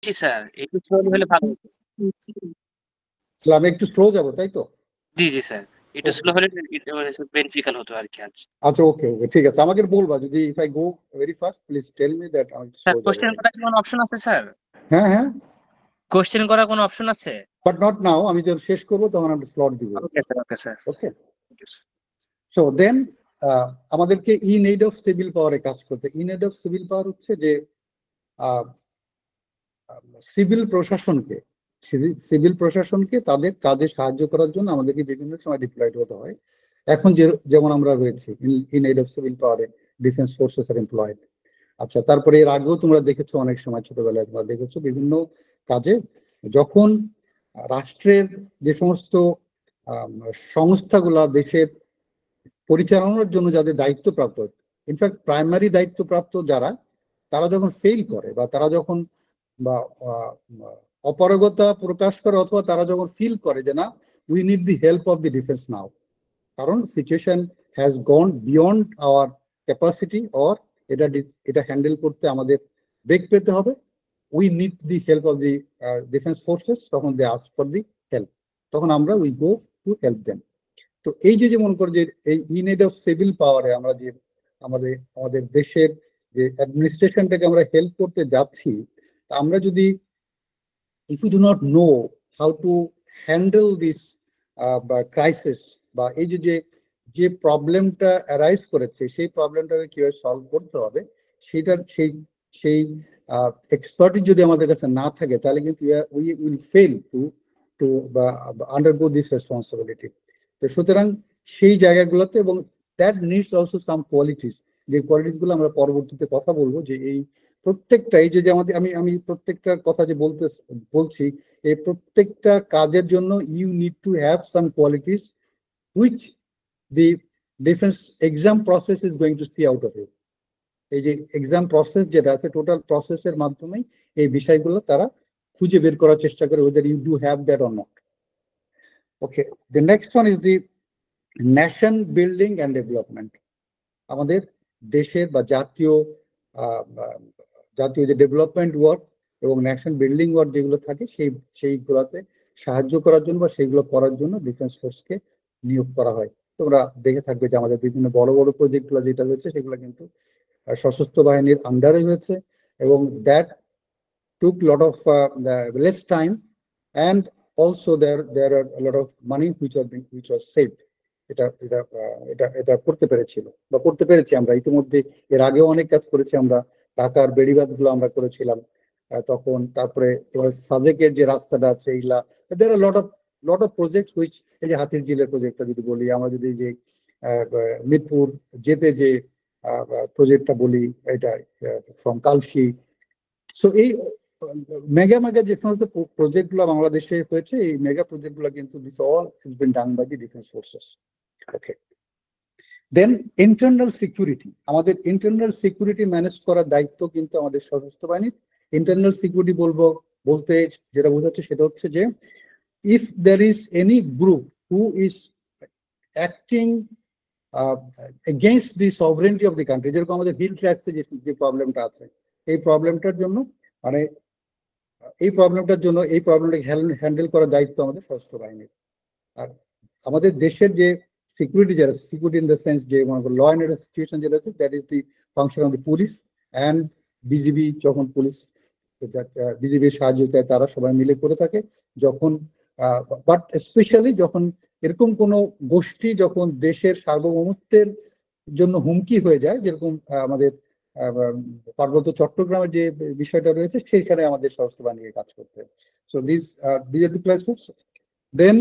জি sir, একটু slowly হলে ভালো হতো। তাহলে আমি একটু স্লো যাবো, তাই তো? জি, জি স্যার। একটু ওকে। স্লো হলে বেনিফিশিয়াল হতো আরকি আজ। আচ্ছা, ওকে, ওকে, ঠিক আছে। আমাকে বলবা যদি if I go very fast, please tell me that আমি একটু স্যার স্লো যাবো। কোয়েশ্চেন করার কি কোনো অপশন আছে স্যার? হ্যাঁ, হ্যাঁ, কোয়েশ্চেন করার কোনো অপশন আছে? But not now. আমি যখন শেষ করবো তখন আমি স্লট দিব। Okay sir, okay sir. Okay. So then আমাদেরকে ইন এইড অফ সিভিল পাওয়ারে কাজ করতে। In aid of civil power হচ্ছে যে সিভিল প্রশাসনকে সিভিল প্রশাসনকে তাদের কাজে সাহায্য করার জন্য আমাদেরকে বিভিন্ন সময় ডিপ্লয়েড হতে হয়। এখন যেমন আমরা রয়েছি ইন এইড অফ সিভিল পাওয়ারে ডিফেন্স ফোর্সেস আর এমপ্লয়েড। আচ্ছা, তারপরে এর আগেও তোমরা দেখেছো, অনেক সময় ছোটবেলায় তোমরা দেখেছো বিভিন্ন কাজে যখন রাষ্ট্রের যে সমস্ত সংস্থাগুলা দেশের পরিচালনার জন্য যাদের দায়িত্বপ্রাপ্ত, ইনফ্যাক্ট প্রাইমারি দায়িত্বপ্রাপ্ত যারা, তারা যখন ফেল করে বা তারা যখন বা অপারগতা প্রকাশ করে অথবা তারা যখন ফিল করে যে না, we need the help of the defence now, কারণ situation has gone beyond our capacity, or এটা এটা হ্যান্ডেল করতে আমাদের বেগ পেতে হবে, we need the help of the defence forces, তখন they ask for the help, তখন আমরা we go to help them. তো এই যে মনে করো যে এই ইন এড অফ সিভিল পাওয়ারে আমরা যে আমাদের আমাদের দেশের যে অ্যাডমিনিস্ট্রেশনটাকে আমরা হেল্প করতে যাচ্ছি, আমরা যদি if we do not know how to handle this crisis বা এই যে প্রবলেমটা অ্যারাইজ করেছে সেই প্রবলেমটাকে কিভাবে সলভ করতে হবে, সেটার সেই সেই এক্সপার্টিস যদি আমাদের কাছে না থাকে, তাহলে কিন্তু we will fail to to বা আন্ডারগো দিস রেসপন্সিবিলিটি। তো সুতরাং সেই জায়গাগুলোতে, এবং that needs also some qualities, যে কোয়ালিটিস গুলো আমরা পরবর্তীতে কথা বলবো, যে এই প্রত্যেকটা এই যে আমাদের আমি আমি প্রত্যেকটা কথা যে বলছি, এই প্রত্যেকটা কাজের জন্য you need to have some qualities which the defence exam process is going to see out of it. এই যে এক্সাম প্রসেস যেটা আছে, টোটাল প্রসেসের মাধ্যমেই এই বিষয়গুলো তারা খুঁজে বের করার চেষ্টা করে, whether you do have that or not. Okay, the next one is the nation building and development. আমাদের দেশের বা জাতীয় জাতীয় যে ডেভেলপমেন্ট ওয়ার্ক এবং ন্যাশনাল বিল্ডিং ওয়ার্ক যেগুলো থাকে, সেইগুলোতে সাহায্য করার জন্য বা সেইগুলো করার জন্য ডিফেন্স ফোর্সকে নিয়োগ করা হয়। তোমরা দেখে থাকবে যে আমাদের বিভিন্ন বড় বড় প্রজেক্টগুলো যেটা হয়েছে, সেগুলো কিন্তু সশস্ত্র বাহিনীর আন্ডারে হয়েছে, এবং that took lot of less time, and also there are lot of money which was saved. এটা এটা এটা এটা করতে পেরেছিল বা করতে পেরেছি আমরা ইতিমধ্যে। এর আগেও অনেক কাজ করেছি আমরা, ঢাকার বেড়িবাঁধ গুলো আমরা করেছিলাম তখন। তারপরে সাজেকের যে রাস্তাটা আছে, এইগুলা দের আর লট অফ প্রজেক্ট হুইচ, এই যে হাতির ঝিলের প্রজেক্টটা যদি বলি, আমরা যদি যে মিরপুর যেতে যে প্রজেক্টটা বলি, এটা ফ্রম কালশি। সো এই মেগা মেগা যে সমস্ত প্রজেক্ট গুলো বাংলাদেশে হয়েছে, এই মেগা প্রজেক্ট গুলো কিন্তু this all has been done by the defence forces. Okay, then internal security. আমাদের ইন্টারনাল সিকিউরিটি ম্যানেজ করার দায়িত্ব কিন্তু আমাদের সশস্ত্র বাহিনীর। ইন্টারনাল সিকিউরিটি বলতে যেটা বোঝাচ্ছে সেটা হচ্ছে যে if there is any group who is acting against the sovereignty of the country, যেরকম আমাদের হিল ট্র্যাক্সে যে প্রবলেমটা আছে, এই প্রবলেমটার জন্য মানে এই প্রবলেমটাকে হ্যান্ডেল করার দায়িত্ব আমাদের সশস্ত্র বাহিনীর। আর আমাদের দেশের যে সিকিউরিটি, যারা সিকিউরিটি ইন দ্য সেন্স যে ল অ্যান্ড অর্ডার সিচুয়েশন যেটা আছে, that is the function of the police and BGB. যখন পুলিশ বিজিবির সাহায্যতায় তারা সবাই মিলে করে থাকে, যখন বাট স্পেশালি যখন এরকম কোনো গোষ্ঠী যখন দেশের সার্বভৌমত্বের জন্য হুমকি হয়ে যায়, যেরকম আমাদের পার্বত্য চট্টগ্রামের যে বিষয়টা রয়েছে, সেইখানে আমাদের সশস্ত্র বাহিনীকে কাজ করতে হবে। So this are the places. Then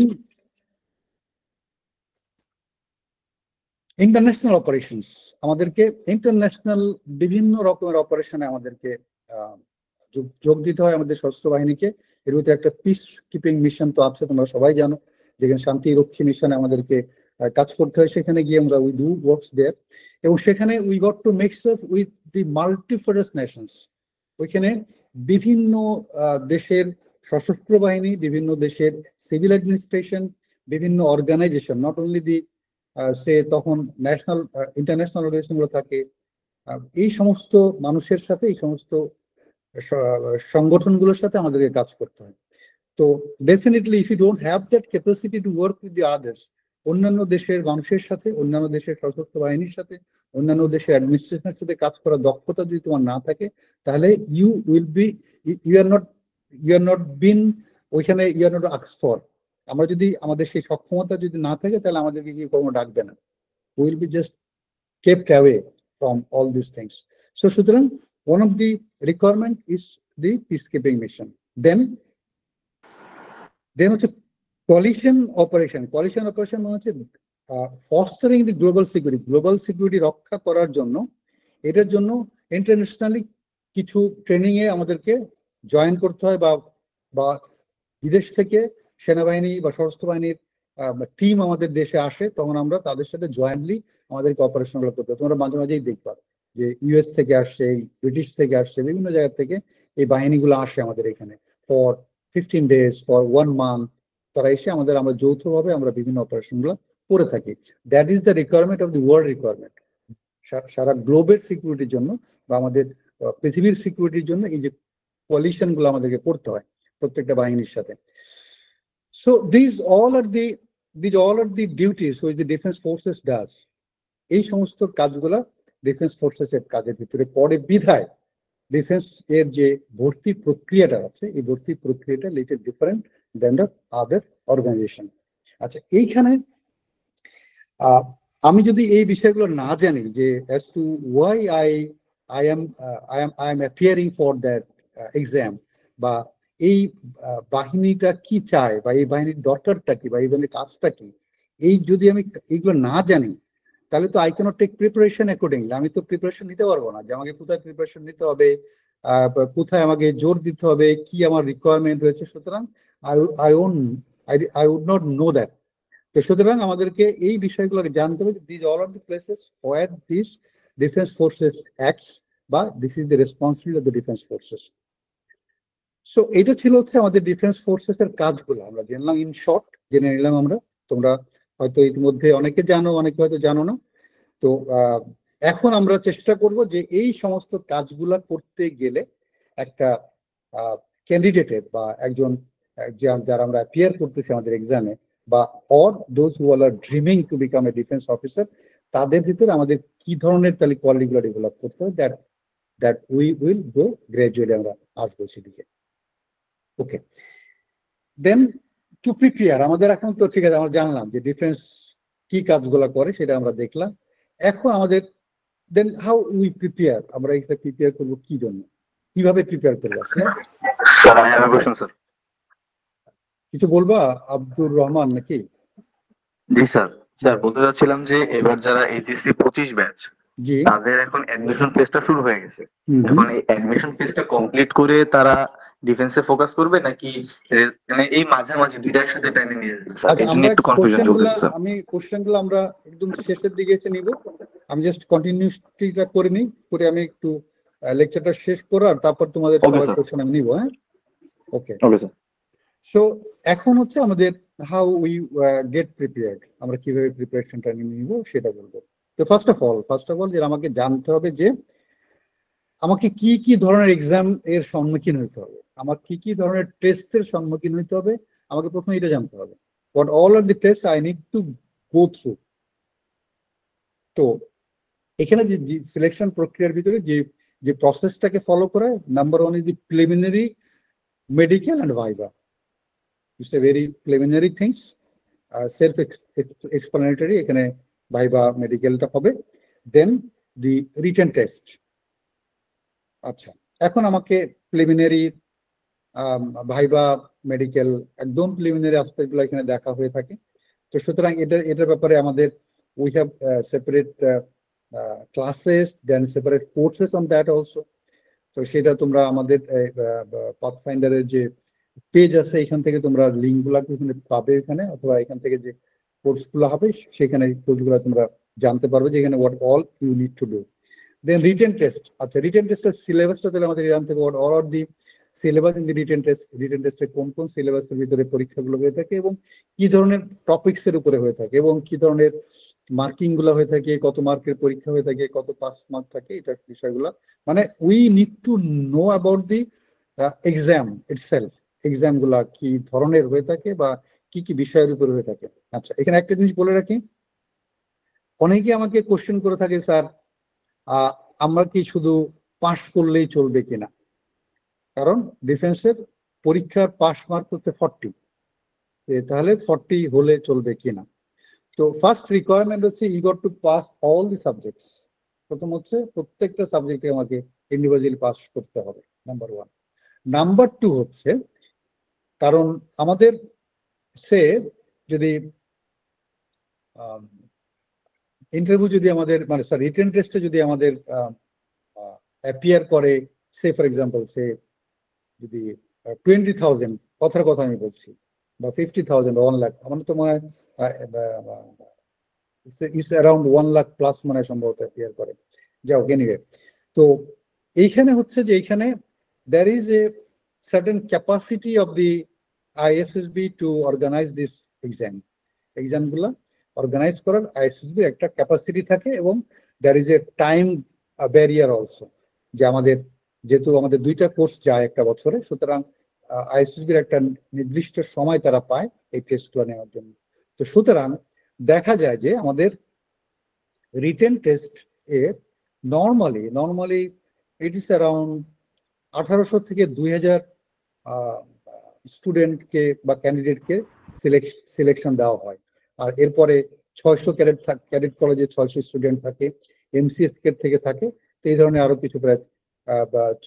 international operations. আমাদেরকে ইন্টারন্যাশনাল বিভিন্ন রকমের অপারেশনে আমাদেরকে যোগ দিতে হয় আমাদের সশস্ত্র বাহিনীকে। এর ভিতরে একটা পিস কিপিং মিশন তো আছে, তোমরা সবাই জানো, যেখানে শান্তি রক্ষী মিশনে আমাদেরকে কাজ করতে হয়। সেখানে গিয়ে আমরা উই ডু ওয়ার্কস দেয়ার, এবং সেখানে we got to mix up with the multifarious nations. ওইখানে বিভিন্ন দেশের সশস্ত্র বাহিনী, বিভিন্ন দেশের সিভিল অ্যাডমিনিস্ট্রেশন, বিভিন্ন অর্গানাইজেশন, নট অনলি দি সে তখন ইন্টারন্যাশনাল অর্গানাইজেশন গুলো থাকে, এই সমস্ত মানুষের সাথে এই সমস্ত সংগঠনগুলোর সাথে আমাদেরকে কাজ করতে হয়। তো definitely if you don't have that capacity to work with the others, অন্যান্য দেশের মানুষের সাথে, অন্যান্য দেশের সশস্ত্র বাহিনীর সাথে, অন্যান্য দেশের অ্যাডমিনিস্ট্রেশনের সাথে কাজ করার দক্ষতা যদি তোমার না থাকে, তাহলে ইউ আর নট বিন ওইখানে you are not asked for. আমরা যদি আমাদের সেই সক্ষমতা যদি না থাকে, তাহলে আমাদেরকে কি কোনো ডাকবে না। Will be just kept away from all these things. So, সুতরাং one of the requirement is the peacekeeping mission. Then হচ্ছে coalition operation মানে হচ্ছে fostering the global security রক্ষা করার জন্য, এটার জন্য ইন্টারন্যাশনালি কিছু ট্রেনিং এ আমাদেরকে জয়েন করতে হয়, বা বিদেশ থেকে সেনাবাহিনী বা সশস্ত্র বাহিনীর টিম আমাদের দেশে আসে, তখন আমরা তাদের সাথে জয়েন্টলি আমাদেরকে অপারেশন গুলো করতে হয়। তোমরা মাঝে মাঝেই দেখবা যে ইউএস থেকে আসছে, ব্রিটিশ থেকে আসছে, বিভিন্ন জায়গা থেকে এই বাহিনীগুলো আসে আমাদের এখানে ফর 15 days, ফর 1 month। তারা এসে আমরা যৌথভাবে আমরা বিভিন্ন অপারেশন গুলো করে থাকি। That is the requirement of the world requirement. সারা গ্লোবের সিকিউরিটির জন্য বা আমাদের পৃথিবীর সিকিউরিটির জন্য এই যে কোয়ালিশন গুলো আমাদেরকে করতে হয় প্রত্যেকটা বাহিনীর সাথে। So these all are the duties which the defense forces does. এই সমস্ত কাজগুলা ডিফেন্স ফোর্সেস এর কাজের ভিতরে পড়ে বিধায় ডিফেন্স এর যে ভর্তি প্রক্রিয়াটা আছে, এই ভর্তি প্রক্রিয়াটা little different than the other organisation. আচ্ছা, এইখানে আমি যদি এই বিষয়গুলো না জানি যে as to why I am appearing for that exam, বা এই বাহিনীটা কি চায়, বা এই বাহিনীর দরকারটা কি, বা এই বাহিনীর কাজটা কি, এই যদি আমি এইগুলো না জানি, তাহলে তো I can't take preparation accordingly. আমি তো প্রিপারেশন নিতে পারবো না যে আমাকে কোথায় প্রিপারেশন নিতে হবে, কোথায় আমাকে জোর দিতে হবে, কি আমার রিকোয়ারমেন্ট রয়েছে। সুতরাং I would not know that. তো সুতরাং আমাদেরকে এই বিষয়গুলোকে জানতে হবে। This all are the places where this defence forces acts, বা this is the responsibility of the defence forces. So এটা ছিল হচ্ছে আমাদের ডিফেন্স ফোর্সেস এর কাজগুলো আমরা জানলাম, ইন শর্ট জেনে নিলাম আমরা। তোমরা হয়তো ইতিমধ্যে অনেকে জানো, অনেকে হয়তো জানো না। তো এখন আমরা চেষ্টা করব যে এই সমস্ত কাজগুলা করতে গেলে একটা ক্যান্ডিডেটের বা একজন যারা আমরা অ্যাপিয়ার করতেছি আমাদের এক্সামে, বা or those who are dreaming to become a defence officer, তাদের ভিতরে আমাদের কি ধরনের তাহলে কোয়ালিটিগুলো ডেভেলপ করতে হবে, that we will go gradually আমরা আসবো সেদিকে। ওকে, দেন টু প্রিপেয়ার, আমাদের এখন তো ঠিক আছে, আমরা জানলাম যে ডিফেন্স কি কাজগুলো করে সেটা আমরা দেখলাম। এখন আমাদের দেন হাউ উই প্রিপেয়ার, আমরা এটা প্রিপেয়ার করবো কি জন্য, কিভাবে প্রিপেয়ার করবো? Sir I have a question sir. কিছু বলবা আব্দুর রহমান নাকি? জি স্যার, স্যার বলতে চাচ্ছিলাম যে এবার যারা এইচএসসি 25 ব্যাচ, জি, তাদের এখন অ্যাডমিশন ফেজটা শুরু হয়ে গেছে। এখন এই অ্যাডমিশন ফেজটা কমপ্লিট করে তারা ডিফেন্সে ফোকাস করবে, নাকি মানে এই মাঝামাঝি দুইটার সাথে টাইমে নিয়ে যাবে স্যার? আচ্ছা, এই জন্য আমরা একটু কনফিউশন চলছে স্যার। আমি কোশ্চেনগুলো আমরা একদম শেষের দিকে এসে নিব। আমি জাস্ট কন্টিনিউটিটা করে নিই, করে আমি একটু লেকচারটা শেষ করার তারপর তোমাদের সবার কোশ্চেন আমি নিব। হ্যাঁ, ওকে স্যার। সো এখন হচ্ছে আমাদের হাউ উই গেট প্রিপেয়ার্ড, আমরা কিভাবে প্রিপারেশনটা নিব সেটা বলবো। তো ফার্স্ট অফ অল যে আমাকে জানতে হবে যে আমাকে কি কি ধরনের এক্সাম এর সম্মুখীন হতে হবে, আমার কি কি ধরনের টেস্টের সম্মুখীন হতে হবে, আমাকে প্রথমে এটা জানতে হবে। What all are the test I need to go through. তো এখানে যে সিলেকশন প্রক্রিয়ার ভিতরে যে প্রসেসটাকে ফলো করা, number 1 is the preliminary medical and viva. It's a very preliminary things, self explanatory. এখানে ভাইভা মেডিকেলটা হবে, দেন দি রিটেন টেস্ট। আচ্ছা, এখন আমাকে প্রিলিমিনারি ভাইভা মেডিকেল একদম প্রিলিমিনারি অ্যাসপেক্ট গুলো এখানে দেখা হয়ে থাকে। তো সুতরাং এটার ব্যাপারে আমাদের we have separate classes, then separate courses on that also. তো সেটা তোমরা আমাদের পাথফাইন্ডারের যে পেজ আছে এখান থেকে তোমরা লিঙ্ক গুলা পাবে এখানে, অথবা এখান থেকে যে কোর্স গুলো হবে সেখানে কোর্সগুলো তোমরা জানতে পারবে যে এখানে what all you need to do. Then written test. আচ্ছা, রিটেন টেস্টের সিলেবাসটা তাহলে আমাদের জানতে হবে, all are the syllabus in the written টেস্টে কোন কোন সিলেবাসের ভিতরে পরীক্ষাগুলো হয়ে থাকে এবং কি ধরনের টপিকস এর উপরে হয়ে থাকে এবং কি ধরনের মার্কিং গুলো হয়ে থাকে, কত মার্কের পরীক্ষা হয়ে থাকে, কত পাস মার্ক থাকে, এটা বিষয়গুলো মানে we need to know about the exam itself, exam গুলা কি ধরনের হয়ে থাকে বা কি কি বিষয়ের উপরে হয়ে থাকে। আচ্ছা, এখানে একটা জিনিস বলে রাখি, অনেকে আমাকে কোশ্চেন করে থাকে, স্যার আমরা কি শুধু পাস করলেই চলবে কিনা, কারণ ডিফেন্সের পরীক্ষার পাস মার্ক হচ্ছে 40, তাহলে 40 হলে চলবে কিনা। তো ফার্স্ট রিকোয়ারমেন্ট হচ্ছে you got to pass all the subjects. প্রথম হচ্ছে প্রত্যেকটা সাবজেক্টে আমাকে ইন্ডিভিজুয়ালি পাস করতে হবে, নাম্বার 1। নাম্বার 2 হচ্ছে, কারণ আমাদের সে যদি ইন্টারভিউ যদি আমাদের মানে স্যার রিটেন টেস্টে যদি আমাদের অ্যাপিয়ার করে, সে ফর এক্সাম্পল সে যদি 20,000, কথার কথা আমি বলছি, বা 50,000 বা 1 লাখ, আমার তো মনে হয় অ্যারাউন্ড 1 লাখ প্লাস মানে সম্ভবত অ্যাপিয়ার করে, যাও এনিওয়ে। তো এইখানে হচ্ছে যে এইখানে there is a certain capacity of the ISSB to organise this এক্সামগুলা অর্গানাইজ করার আইএসএসবি একটা ক্যাপাসিটি থাকে, এবং there is a time barrier also, যে আমাদের যেহেতু আমাদের 2টা কোর্স যায় একটা বছরে, সুতরাং আইএসএসবির একটা নির্দিষ্ট সময় তারা পায় এই টেস্টগুলো নেওয়ার জন্য। তো সুতরাং দেখা যায় যে আমাদের রিটেন টেস্ট এর নর্মালি ইট ইস অ্যারাউন্ড 1800 থেকে 2000 স্টুডেন্টকে বা ক্যান্ডিডেটকে সিলেকশন দেওয়া হয়। আর এরপরে 600 ক্যাডেট কলেজে 600 স্টুডেন্ট থাকে, এমসিএস থেকে থাকে, তো এই ধরনের আরো কিছু প্রায়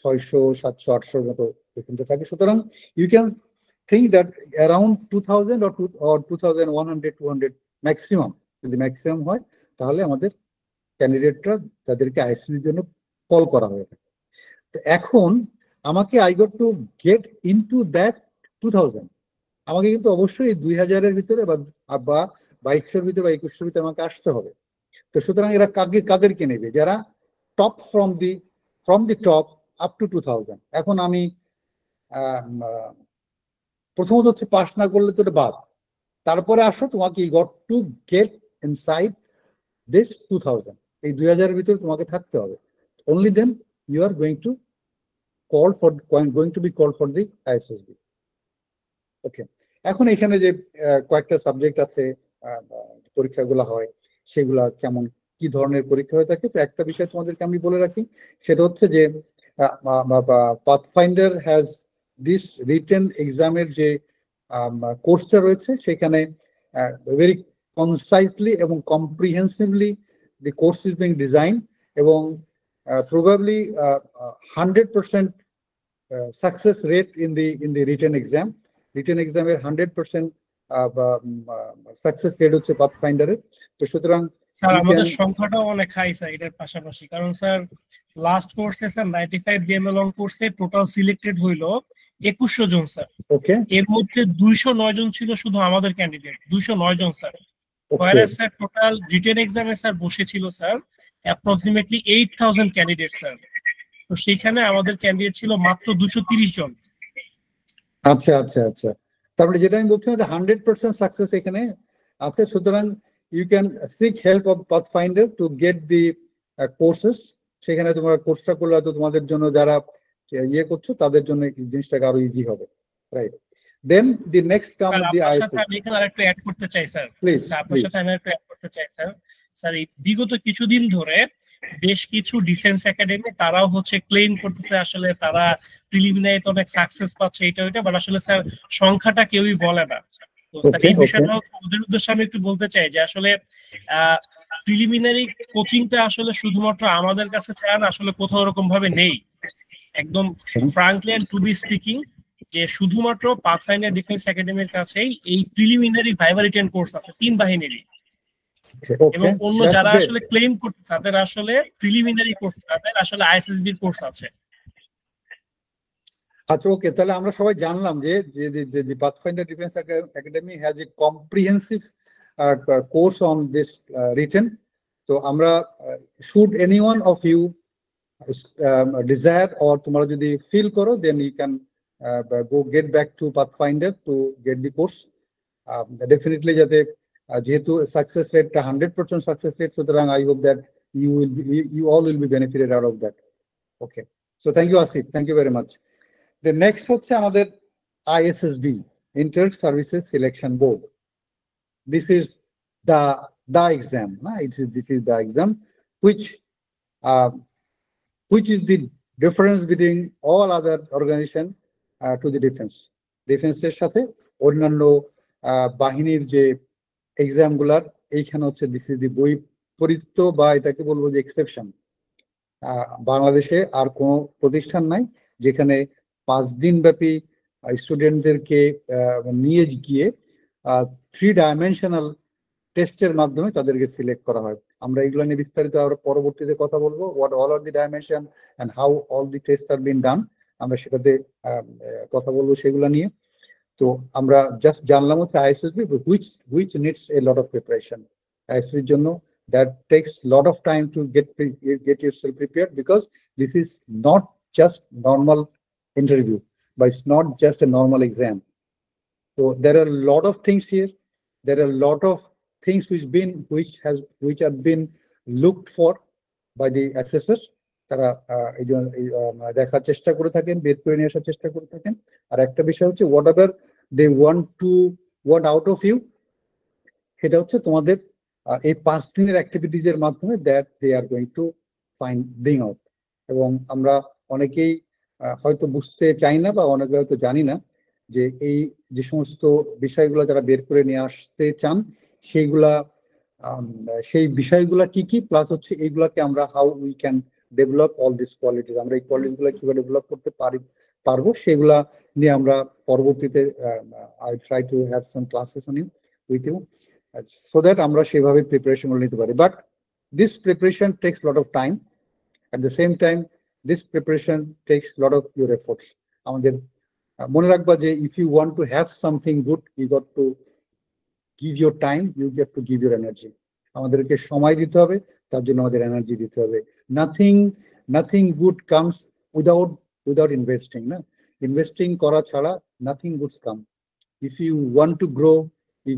600, 700, 800 মতো কিন্তু থাকে। সুতরাং you can think that around 2000 or 2100, 200 maximum, যদি ম্যাক্সিমাম হয় তাহলে আমাদের ক্যান্ডিডেটরা তাদেরকে আইএসএসবির জন্য কল করা হয়ে থাকে। তো এখন আমাকে I got to gate into that 2000, আমাকে কিন্তু অবশ্যই 2000-এর ভিতরে বা 2200-এর ভিতরে বা 2100-এর ভিতরে আমাকে আসতে হবে। তো সুতরাং এরা কাদেরকে নেবে, যারা top from the top up to 2000। এখন আমি প্রথমত হচ্ছে পাস না করলে তো এটা বাদ, তারপরে আসো তোমাকে you got to get inside this 2000, এই 2000-এর ভিতরে তোমাকে থাকতে হবে। Only then you are going to be called for the ISSB. Okay, এখন এখানে যে কয়েকটা সাবজেক্ট আছে, পরীক্ষাগুলো হয়, সেগুলা কেমন কি ধরনের পরীক্ষা হয়ে থাকে। তো একটা বিষয় তোমাদেরকে আমি বলে রাখি, সেটা হচ্ছে যে পাথফাইন্ডার হ্যাজ দিস রিটেন এক্সামের যে কোর্সটা রয়েছে, সেখানে ভেরি কনসাইসলি এবং comprehensively the course is being design, এবং probably 100% success rate in the written exam. Written এক্সামের 100% সাকসেস রেট হচ্ছে পাথফাইন্ডারের। তো সুতরাং স্যার আমাদের সংখ্যাটাও অনেক হাই স্যার এটার পাশাপাশি, কারণ স্যার লাস্ট কোর্সে স্যার 95 ডিএমএ লং কোর্সে টোটাল সিলেক্টেড হইলো 2100 জন স্যার। ওকে, এর মধ্যে 209 জন ছিল শুধু আমাদের ক্যান্ডিডেট, 209 জন স্যার। পরে স্যার টোটাল রিটেন এক্সামে স্যার বসেছিল স্যার অ্যাপ্রক্সিমেটলি 8000 ক্যান্ডিডেট স্যার। তো সেখানে আমাদের ক্যান্ডিডেট ছিল মাত্র 230 জন। আচ্ছা আচ্ছা আচ্ছা, তারপরে যেটা আমি বলছিলাম যে 100% সাকসেস এখানে আছে। সুতরাং you can seek help of Pathfinder to get the courses. সেখানে তোমরা কোর্সটা করলে হয়তো তোমাদের জন্য যারা ইয়ে করছো তাদের জন্য এই জিনিসটাকে আরো ইজি হবে, right? Then the next come the ISS. আমি এখানে আরেকটু অ্যাড করতে চাই স্যার, প্লিজ। আপনার সাথে আমি একটু অ্যাড করতে চাই স্যার। স্যার এই বিগত কিছুদিন ধরে বেশ কিছু ডিফেন্স একাডেমি তারাও হচ্ছে ক্লেম করতেছে আসলে তারা প্রিলিমিনারিতে অনেক সাকসেস পাচ্ছে, এটা ওইটা, বাট আসলে স্যার সংখ্যাটা কেউই বলে না। তো স্যার এই বিষয়টা ওদের উদ্দেশ্যে আমি একটু বলতে চাই যে আসলে প্রিলিমিনারি কোচিংটা আসলে শুধুমাত্র আমাদের কাছে চায় না, আসলে কোথাও এরকম ভাবে নেই। একদম frankly and to be speaking, যে শুধুমাত্র পাথফাইন্ডার ডিফেন্স একাডেমির কাছেই এই প্রিলিমিনারি ভাইভা রিটেন কোর্স আছে 3 বাহিনীরই, এবং অন্য যারা আসলে ক্লেম করতে তাদের আসলে প্রিলিমিনারি কোর্স, তাদের আসলে আইএসএসবি এর কোর্স আছে। আচ্ছা, ওকে, তাহলে আমরা সবাই জানলাম যে the Pathfinder Defense Academy has a comprehensive course on this written. তো আমরা should any one of you desire or তোমরা যদি ফিল করো, then you can go get back to Pathfinder to get the course. Definitely যাতে যেহেতু success রেটটা 100% success rate, সুতরাং I hope that you all will be benefited out of that. Okay, so thank you Asif, thank you very much. The next হচ্ছে আমাদের ISSB, Inter Services Selection Board. This is the exam. This is the exam which is the difference between all other organization to the defense. ডিফেন্সের সাথে অন্যান্য বাহিনীর যে exam গুলার এইখানে হচ্ছে দিস ইজ দি বৈপরীত্য বা এটাকে বলবো যে এক্সেপশন। বাংলাদেশে আর কোনো প্রতিষ্ঠান নাই যেখানে 5 দিন ব্যাপী স্টুডেন্টদেরকে নিয়ে গিয়ে 3-dimensional টেস্টের মাধ্যমে তাদেরকে সিলেক্ট করা হয়। আমরা এগুলো নিয়ে বিস্তারিত আরো পরবর্তীতে কথা বলবো, what all are the dimension and how all the test are been done, আমরা সেটাতে কথা বলবো সেগুলো নিয়ে। তো আমরা জাস্ট জানলাম হচ্ছে ISSB which needs a lot of preparation. আইএসএসবির জন্য that takes lot of time to get yourself prepared, because this is not just normal interview, but it's not just a normal exam. So there are a lot of things here. There are a lot of things which have been looked for by the assessors. তারা এই জন্য দেখার চেষ্টা করে থাকেন, বের করে নিয়ে আসার চেষ্টা করে থাকেন। আর একটা বিষয় হচ্ছে whatever they want out of you, সেটা হচ্ছে তোমাদের এই 5 দিনের অ্যাক্টিভিটিজ এর মাধ্যমে that they are going to bring out. এবং আমরা অনেকেই হয়তো বুঝতে চাই না বা অনেকে হয়তো জানি না যে এই যে সমস্ত বিষয়গুলো যারা বের করে নিয়ে আসতে চান সেই বিষয়গুলা কি কি, প্লাস হচ্ছে এইগুলাকে আমরা how we can develop all this qualities, আমরা এই কোয়ালিটিগুলো কিভাবে ডেভেলপ করতে পারবো সেগুলা নিয়ে আমরা পরবর্তীতে I try to have some classes on you with you, so that আমরা সেভাবে প্রিপারেশন নিতে পারি। But this preparation takes lot of time, at the same time this preparation takes lot of your efforts. আমাদের মনে রাখবা যে if you want to have something good, you got to give your time, you get to give your energy. আমাদেরকে সময় দিতে হবে, তার জন্য আমাদের এনার্জি দিতে হবে। nothing good comes without investing, না? ইনভেস্টিং করা ছাড়া nothing good come. If you want to grow, you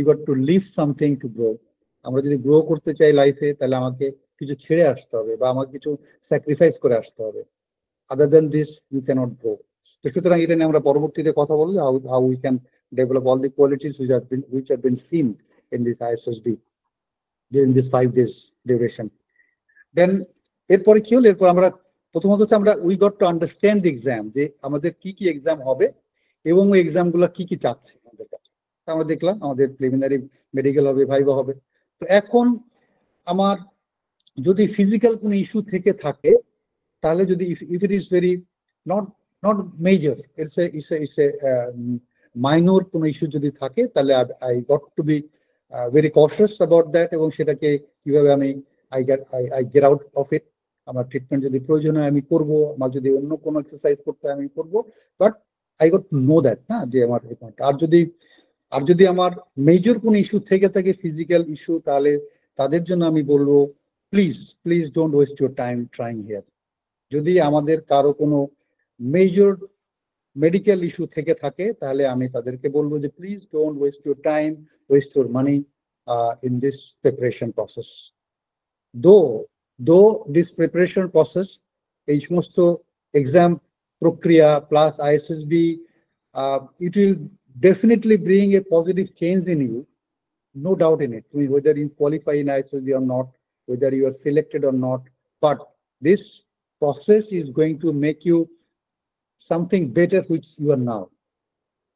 got to leave something to grow. আমরা যদি গ্রো করতে চাই লাইফে, তাহলে আমাকে কিছু ছেড়ে আসতে হবে বা আমাকে কিছু স্যাক্রিফাইস করে আসতে হবে। other than this you cannot grow. তো সুতরাং এটা নিয়ে আমরা পরবর্তীতে কথা বলবো, how we can develop all the qualities which have been seen in this ISSB during this 5 days duration. Then এরপরে কি হলো, এরপর আমরা প্রথমত হচ্ছে আমরা we got to understand the exam, যে আমাদের কি কি এক্সাম হবে এবং ওই এক্সামগুলো কি কি চাচ্ছে আমাদের কাছে। আমরা দেখলাম আমাদের প্রিলিমিনারি মেডিকেল হবে, ভাইভা হবে। তো এখন আমার যদি ফিজিক্যাল কোনো ইস্যু থেকে থাকে, তাহলে যদি if it is very not major, it's a minor কোনো ইস্যু যদি থাকে, তাহলে I got to be very cautious about that, এবং সেটাকে কিভাবে আমি I get out of it। আমার ট্রিটমেন্ট যদি প্রয়োজন হয় আমি করবো, আমার যদি অন্য কোনো এক্সারসাইজ করতে হয় আমি করবো, but I got to know that, না, যে আমার আর যদি আমার মেজর কোনো ইস্যু থেকে থাকে ফিজিক্যাল ইস্যু, তাহলে তাদের জন্য আমি বলবো please don't waste your time trying here. যদি আমাদের কারো কোনো মেজর মেডিকেল ইস্যু থেকে থাকে, তাহলে আমি তাদেরকে বলবো যে please don't waste your time, waste your money in this preparation process. দো দিস প্রিপারেশন প্রসেস, এই সমস্ত এক্সাম প্রক্রিয়া plus ISSB, it will definitely bring a positive change in you, no doubt in it. I mean, whether you qualify in ISSB or not, whether you are selected or not, but this process is going to make you something better which you are now.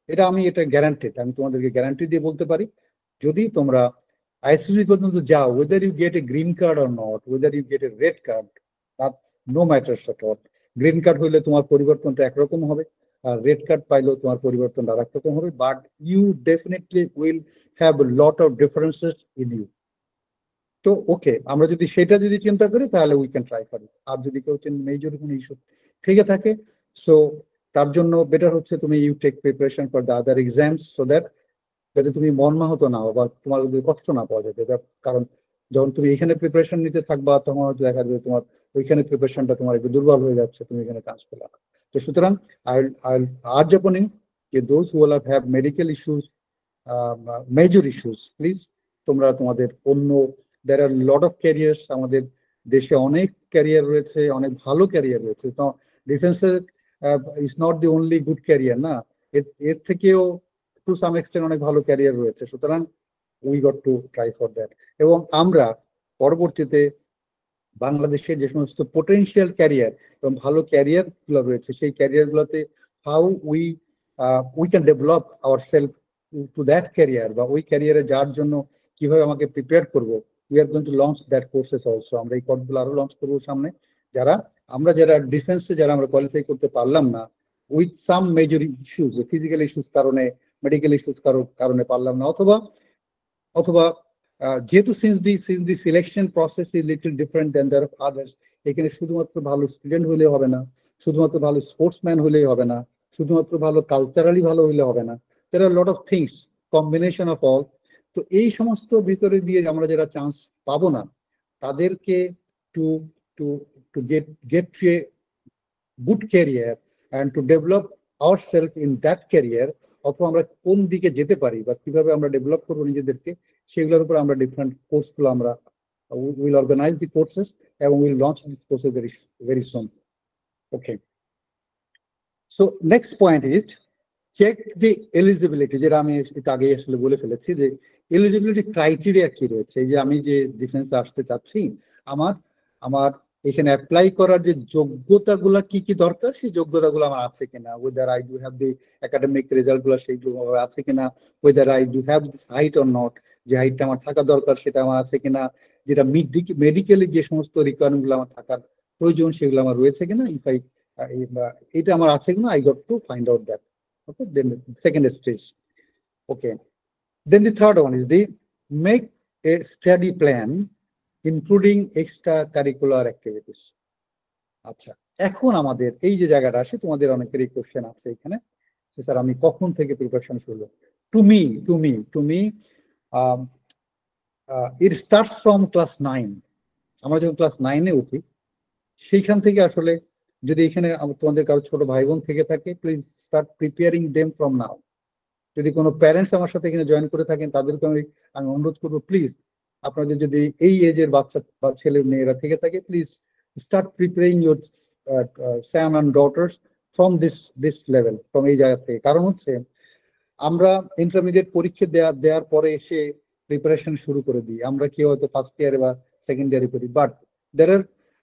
এটা guaranteed, আমি তোমাদেরকে guarantee দিয়ে বলতে পারি। যদি তোমরা ISSB পর্যন্ত যাও, whether you get a green card or not, whether you get a red card, that no matters at all. Green card হইলে তোমার পরিবর্তনটা একরকম হবে, আর রেড কার্ড পাইলেও তোমার পরিবর্তন আর এক রকম হবে, but you definitely will have lot of differences in you. তো ওকে, আমরা যদি সেটা চিন্তা করি তাহলে we can try for it. আর যদি কেউ মেজর কোনো ইস্যু থেকে থাকে, সো তার জন্য বেটার হচ্ছে তুমি you take preparation for the other exams, so that যাতে তুমি মর্মাহত না হও বা তোমার যদি কষ্ট না পাওয়া যাবে। কারণ যখন তুমি এখানে প্রিপারেশন নিতে থাকবা, তখন হয়তো দেখা যাবে তোমার ওইখানে প্রিপারেশনটা তোমার একটু দুর্বল হয়ে যাচ্ছে, তুমি এখানে কাজ পেলে না। তো সুতরাং I'll urge upon you those who will have medical issues, major issues, please তোমরা তোমাদের অন্য there are lot of careers, আমাদের দেশে অনেক ক্যারিয়ার রয়েছে, অনেক ভালো ক্যারিয়ার রয়েছে। তো ডিফেন্সের is not the only good career না, এর থেকেও টু সাম এক্সটেন্ট অনেক ভালো ক্যারিয়ার রয়েছে। সুতরাং we got to try for that. এবং আমরা পরবর্তীতে বাংলাদেশের যে সমস্ত পোটেনশিয়াল ক্যারিয়ার এবং ভালো ক্যারিয়ার গুলো রয়েছে, সেই ক্যারিয়ার গুলোতে how we can develop our self to that career, বা ওই ক্যারিয়ারে যাওয়ার জন্য কিভাবে আমাকে প্রিপেয়ার করবো, we are going to launch that courses also. আমরা এই কোর্সগুলো আরো লঞ্চ করবো সামনে। যারা ডিফেন্সে আমরা কোয়ালিফাই করতে পারলাম না with some major issues, physical issues কারণে, মেডিকেল ইস্যুস কারণে পারলাম না, অথবা যেহেতু since the selection process is little different than that of others, এখানে শুধুমাত্র ভালো স্টুডেন্ট হলেই হবে না, শুধুমাত্র ভালো স্পোর্টসম্যান হলেই হবে না, শুধুমাত্র ভালো কালচারালি ভালো হলে হবে না, there are lot of things, combination of all. তো এই সমস্ত ভিতরে দিয়ে আমরা যারা চান্স পাবো না তাদেরকে to to to get a good career and to develop ourself in that career, অথবা আমরা কোন দিকে যেতে পারি বা কিভাবে আমরা ডেভেলপ করবো নিজেদেরকে, সেগুলোর উপর আমরা ডিফারেন্ট কোর্সগুলো আমরা উইল অর্গানাইজ দি কোর্সেস এবং will launch this courses very soon. Okay, so next point is check the eligibility, যেটা আমি একটু আগেই আসলে বলে ফেলেছি যে এলিজিবিলিটি ক্রাইটেরিয়া কি রয়েছে। এই যে আমি যে ডিফেন্সে আসতে চাচ্ছি, আমার এখানে অ্যাপ্লাই করার যে যোগ্যতাগুলো কি কি দরকার, সেই যোগ্যতাগুলো আমার আছে কিনা, weather I do have the academic result গুলো সেইগুলো আমার আছে কিনা, weather I do have this height or not, যে হাইটটা আমার থাকা দরকার সেটা আমার আছে কিনা, যেটা মেডিকেলি যে সমস্ত রিকোয়ারমেন্ট গুলো আমার থাকার প্রয়োজন সেগুলো আমার রয়েছে কিনা, এটা আমার আছে কিনা, I got to find out that. Okay, then second stage. Okay, then the third one is make a study plan including extracurricular activities. আচ্ছা, এখন আমাদের এই যে জায়গাটা আসে, তোমাদের অনেকেরই কোশ্চেন আছে এখানে, স্যার আমি কখন থেকে প্রিপারেশন শুরু? To me it starts from class 9. আমরা যখন ক্লাস 9-এ উঠি সেইখান থেকে আসলে, যদি এখানে তোমাদের কারো ছোট ভাই বোন থেকে থাকে, please start preparing them from now. যদি কোনো প্যারেন্টস আমার সাথে এখানে জয়েন করে থাকেন তাদেরকে আমি অনুরোধ করবো, প্লিজ আপনাদের যদি এই এজের বাচ্চা বা ছেলে মেয়েরা থেকে থাকে, please start preparing your Son and daughters from this level, from এই জায়গা থেকে। কারণ হচ্ছে আমরা ইন্টারমিডিয়েট পরীক্ষা দেওয়ার পরে এসে প্রিপারেশন শুরু করে দিই, আমরা কি হয়তো ফার্স্ট ইয়ারে বা সেকেন্ড ইয়ারে করি, but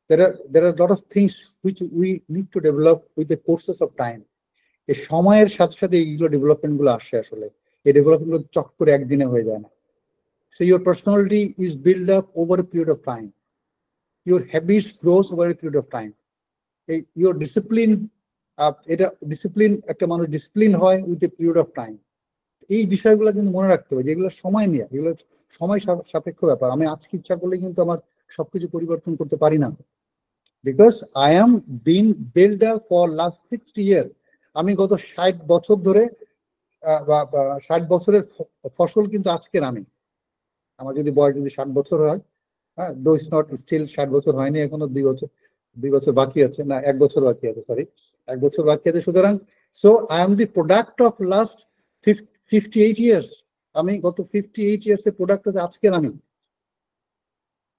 there are a lot of things which we need to develop with the courses of time. এই সময়ের সাথে সাথে এইগুলো ডেভেলপমেন্ট গুলো আসে, আসলে এই ডেভেলপমেন্ট গুলো চট করে একদিনে হয়ে যায় না। So your personality is built up over a period of time, your habits grows over a period of time, your discipline, এটা ডিসিপ্লিন, একটা মানুষ ডিসিপ্লিন হয় with a period of time. এই বিষয়গুলো কিন্তু মনে রাখতে হবে, যেগুলো সময় নিয়ে, এগুলো সময় সাপেক্ষ ব্যাপার। আমি আজকে ইচ্ছা করলে কিন্তু আমার সবকিছু পরিবর্তন করতে পারি না, because I am been build up for last 60 year. আমি গত 60 বছর ধরে 60 বছরের ফসল কিন্তু আজকের আমি। আমার যদি বয়স যদি 60 বছর হয়, হ্যাঁ, দো ইটস নট স্টিল 60 বছর হয়নি এখনো, 2 বছর বাকি আছে, না 1 বছর বাকি আছে, সরি 1 বছর বাকি আছে। সুতরাং so I am the product of last 58 years. আমি গত 58 ইয়ার্স এর প্রোডাক্ট আছে আজকের আমি।